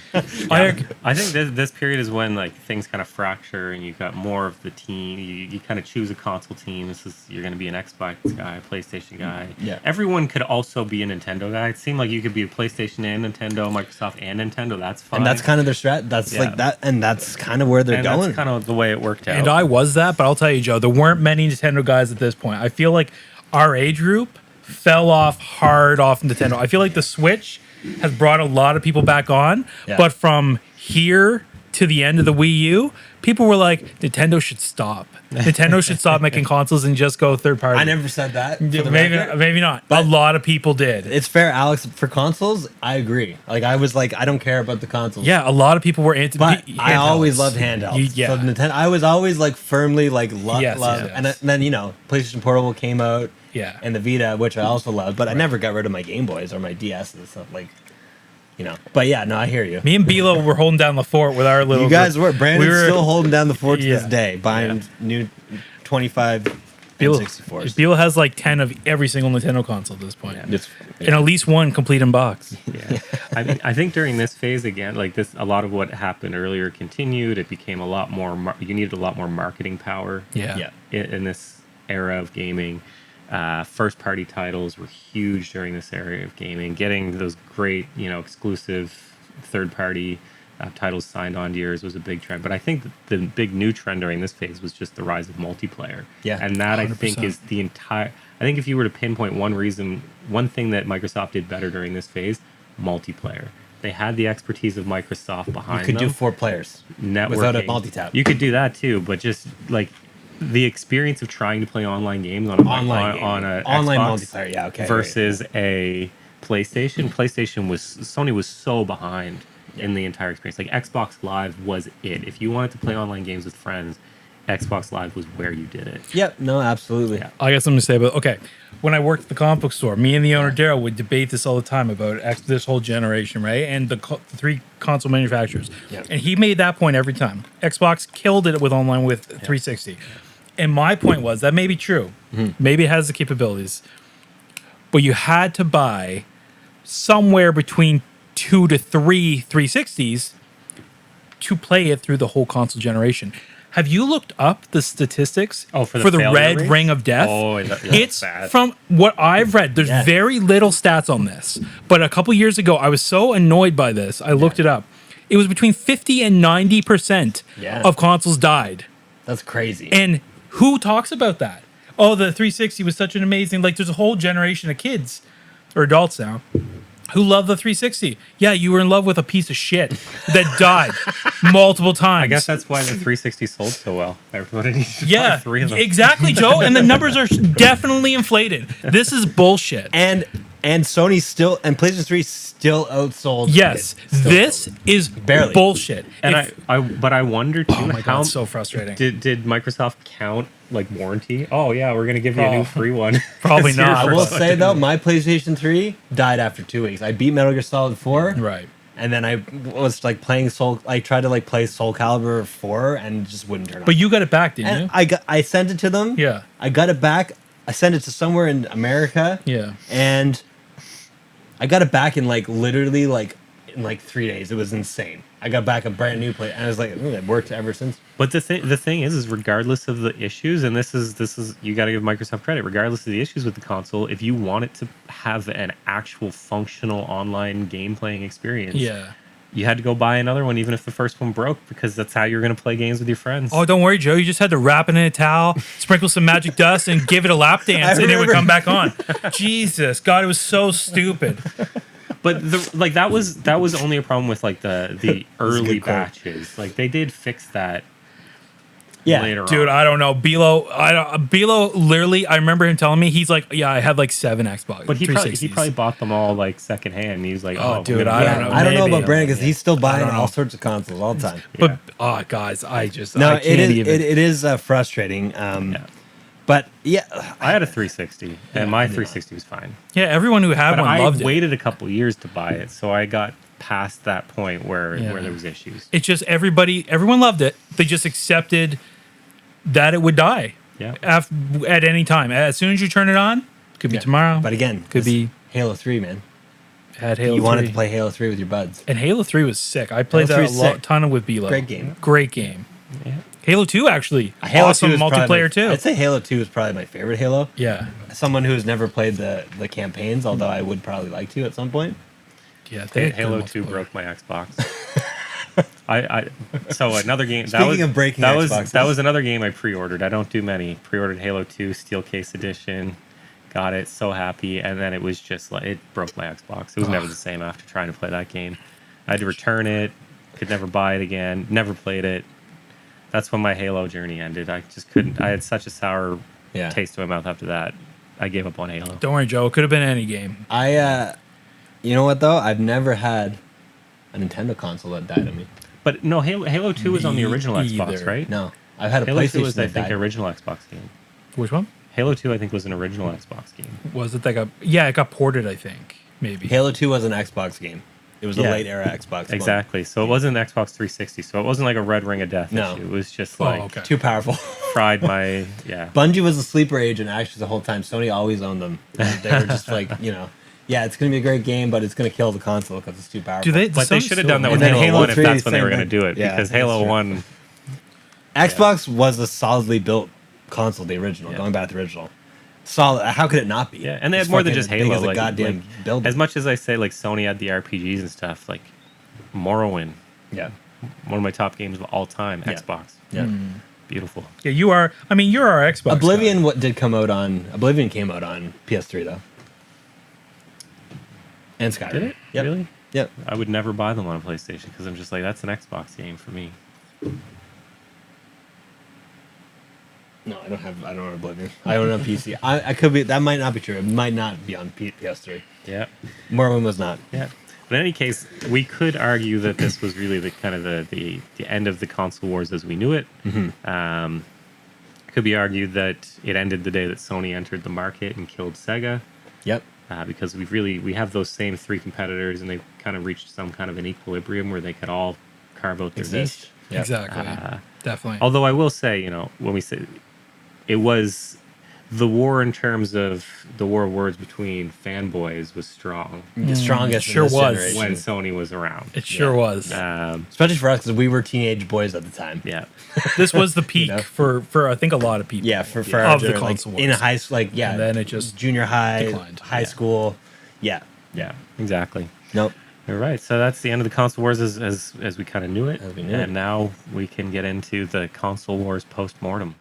I think this period is when like things kind of fracture and you've got more of the team. You kind of choose a console team. You're going to be an Xbox guy, PlayStation guy. Yeah. Everyone could also be a Nintendo guy. It seemed like you could be a PlayStation and Nintendo, Microsoft and Nintendo. That's fine. And that's kind of their strat. That's like that, and that's kind of where they're going. That's kind of the way it worked out. And I was that, but I'll tell you, Joe, there weren't many Nintendo guys at this point. I feel like our age group fell off hard off Nintendo. I feel like the Switch has brought a lot of people back on, but from here to the end of the Wii U, people were like, Nintendo should stop. Nintendo should stop making consoles and just go third party. I never said that. Maybe not. But a lot of people did. It's fair, Alex. For consoles, I agree. Like I was like, I don't care about the consoles. Yeah, a lot of people were anti. But handhelds. I always loved handhelds. Yeah. So Nintendo, I was always like firmly like love. Yes. And then PlayStation Portable came out. Yeah. And the Vita, which I also loved, but I never got rid of my Game Boys or my DSs. So like, But yeah, no, I hear you. Me and Bilo were holding down the fort with our little. You guys group. were. Brandon's still holding down the fort to this Yeah. day, buying new 25 Bilo, 64s. Bilo has like 10 of every single Nintendo console at this point. It's- And at least one complete in box. Yeah, I think during this phase again, like this, a lot of what happened earlier continued. It became a lot more. You needed a lot more marketing power. Yeah. In this era of gaming, first-party titles were huge during this era of gaming. Getting those great, exclusive third-party titles signed on to yours was a big trend. But I think the big new trend during this phase was just the rise of multiplayer. Yeah, and that 100%. I think is the entire. I think if you were to pinpoint one thing that Microsoft did better during this phase, multiplayer. They had the expertise of Microsoft behind them. You could do 4 players networking. Without a multi-tap. You could do that too, but just like the experience of trying to play online games on a online Xbox multiplayer, yeah, okay, versus a PlayStation. Sony was so behind in the entire experience. Like Xbox Live was it. If you wanted to play online games with friends, Xbox Live was where you did it. Yep. No, absolutely. Yeah. I got something to say about. Okay, when I worked at the comic book store, me and the owner Daryl would debate this all the time about this whole generation, right? And the 3 console manufacturers. Yeah. And he made that point every time. Xbox killed it with online with 360. And my point was that may be true. Maybe it has the capabilities, but you had to buy somewhere between 2 to 3 360s to play it through the whole console generation. Have you looked up the statistics for the Red rates? Ring of Death? Oh, it's bad. From what I've read. There's very little stats on this. But a couple years ago, I was so annoyed by this. I looked it up. It was between 50 and 90% of consoles died. That's crazy. And who talks about that? Oh, the 360 was such an amazing... Like, there's a whole generation of kids, or adults now, who love the 360. Yeah, you were in love with a piece of shit that died multiple times. I guess that's why the 360 sold so well. Everybody needs to buy 3 of them. Exactly, Joe. And the numbers are definitely inflated. This is bullshit. And Sony still and PlayStation 3 still outsold. Yes, this is barely bullshit. And but I wonder too. Oh my God, how it's so frustrating. Did Microsoft count like warranty? Oh yeah, we're gonna give you a new free one. Probably not. I will say though, my PlayStation 3 died after 2 weeks. I beat Metal Gear Solid 4. Right. And then I was like playing I tried to like play Soul Calibur 4 and it just wouldn't turn on. But you got it back, didn't you? I sent it to them. Yeah. I got it back. I sent it to somewhere in America. Yeah. And I got it back in like literally in 3 days. It was insane. I got back a brand new play and I was like, it worked ever since. But the thing is regardless of the issues, and this is you got to give Microsoft credit. Regardless of the issues with the console, if you want it to have an actual functional online game playing experience, you had to go buy another one, even if the first one broke, because that's how you're going to play games with your friends. Oh, don't worry, Joe. You just had to wrap it in a towel, sprinkle some magic dust, and give it a lap dance, and it would come back on. Jesus, God, it was so stupid. But that was only a problem with like the early batches. Like they did fix that. Yeah, later dude, on. I don't know. Bilo, literally, I remember him telling me he's like, yeah, I had like 7 Xbox. But he probably bought them all like secondhand. He was like, Oh, dude, I don't know. I don't know Maybe. about Brandon because he's still buying I don't know. all sorts of consoles all the time. But guys, I can't it is even. it is frustrating. But yeah, I had a 360, and my 360 was fine. Yeah, everyone who had But one I loved it. waited a couple years to buy it, so I got past that point where there was issues. It's just everyone loved it. They just accepted that it would die. Yeah. At any time. As soon as you turn it on, could be tomorrow. But again, could be Halo 3, man. had Halo You 3. wanted to play Halo 3 with your buds. And Halo 3 was sick. I played Halo that 3 is a sick. ton with B-Lo. Great game. Great game. Yeah. Halo 2 actually. Halo awesome 2 is probably multiplayer too. I'd say Halo 2 is probably my favorite Halo. Yeah. Someone who has never played the campaigns, although I would probably like to at some point. Yeah, they had good Halo 2 multiplayer. broke my Xbox. So another game. Speaking of breaking Xboxes. that was another game I pre-ordered. I don't do many. Pre-ordered Halo 2 Steel Case Edition. Got it. So happy, and then it was just like it broke my Xbox. It was never the same after trying to play that game. I had to return it. Could never buy it again. Never played it. That's when my Halo journey ended. I just couldn't. I had such a sour taste in my mouth after that. I gave up on Halo. Don't worry, Joe. It could have been any game. You know what though? I've never had a Nintendo console that died on me. But no, Halo 2 was on the Me original Xbox, either. right? No, I've had a Halo 2 PlayStation was, I that think, died. original Xbox game. Which one? Halo 2, I think, was an original Xbox game. Was it that got... Yeah, it got ported, I think. Maybe. Halo 2 was an Xbox game. It was a Yeah. late era Xbox. Exactly. So it wasn't an Xbox 360. So it wasn't like a Red Ring of Death No. issue. It was just like okay. Too powerful. fried my Bungie was a sleeper agent actually the whole time. Sony always owned them. They were just like, yeah, it's going to be a great game, but it's going to kill the console because it's too powerful. Do they? But they should have done that And with then Halo, Halo 1 if 3, that's when they same were going to thing. do it. Yeah, Because that's Halo true. 1, Xbox was a solidly built console, the original, Yeah. going back to the original. Solid. How could it not be? yeah, and they It's had more than fucking just big Halo. as a goddamn building. as much as I say, like Sony had the RPGs and stuff, like Morrowind, Yeah. one of my top games of all time. Yeah. Xbox, Yeah. beautiful. Yeah, you are... I mean, you're our Xbox Oblivion guy. Oblivion came out on PS3 though. And Skyrim. Did it? Yep. Really? Yep. I would never buy them on a PlayStation because I'm just like, that's an Xbox game for me. No, I don't have Oblivion. I own it on PC. I could be that might not be true. It might not be on PS3. Yeah. Morrowind was not. Yeah. But in any case, we could argue that this was really the kind of the end of the console wars as we knew it. Mm-hmm. Could be argued that it ended the day that Sony entered the market and killed Sega, Yep. because we have those same three competitors, and they've kind of reached some kind of an equilibrium where they could all carve out their niche. Yep. Exactly. Definitely. Although I will say, when we say it was the war in terms of the war of words between fanboys was strong The strongest. sure in this was. generation. when Sony was around. It sure was. Especially for us because we were teenage boys at the time. Yeah. This was the peak know? for I think a lot of people. Yeah, for Of our the gener- console like, in wars. high school, yeah, And then it just junior high, declined. high Yeah. school, yeah, Yeah, exactly. nope. All right, so that's the end of the console wars as we kind of knew it, As we knew it. and now we can get into the console wars post mortem.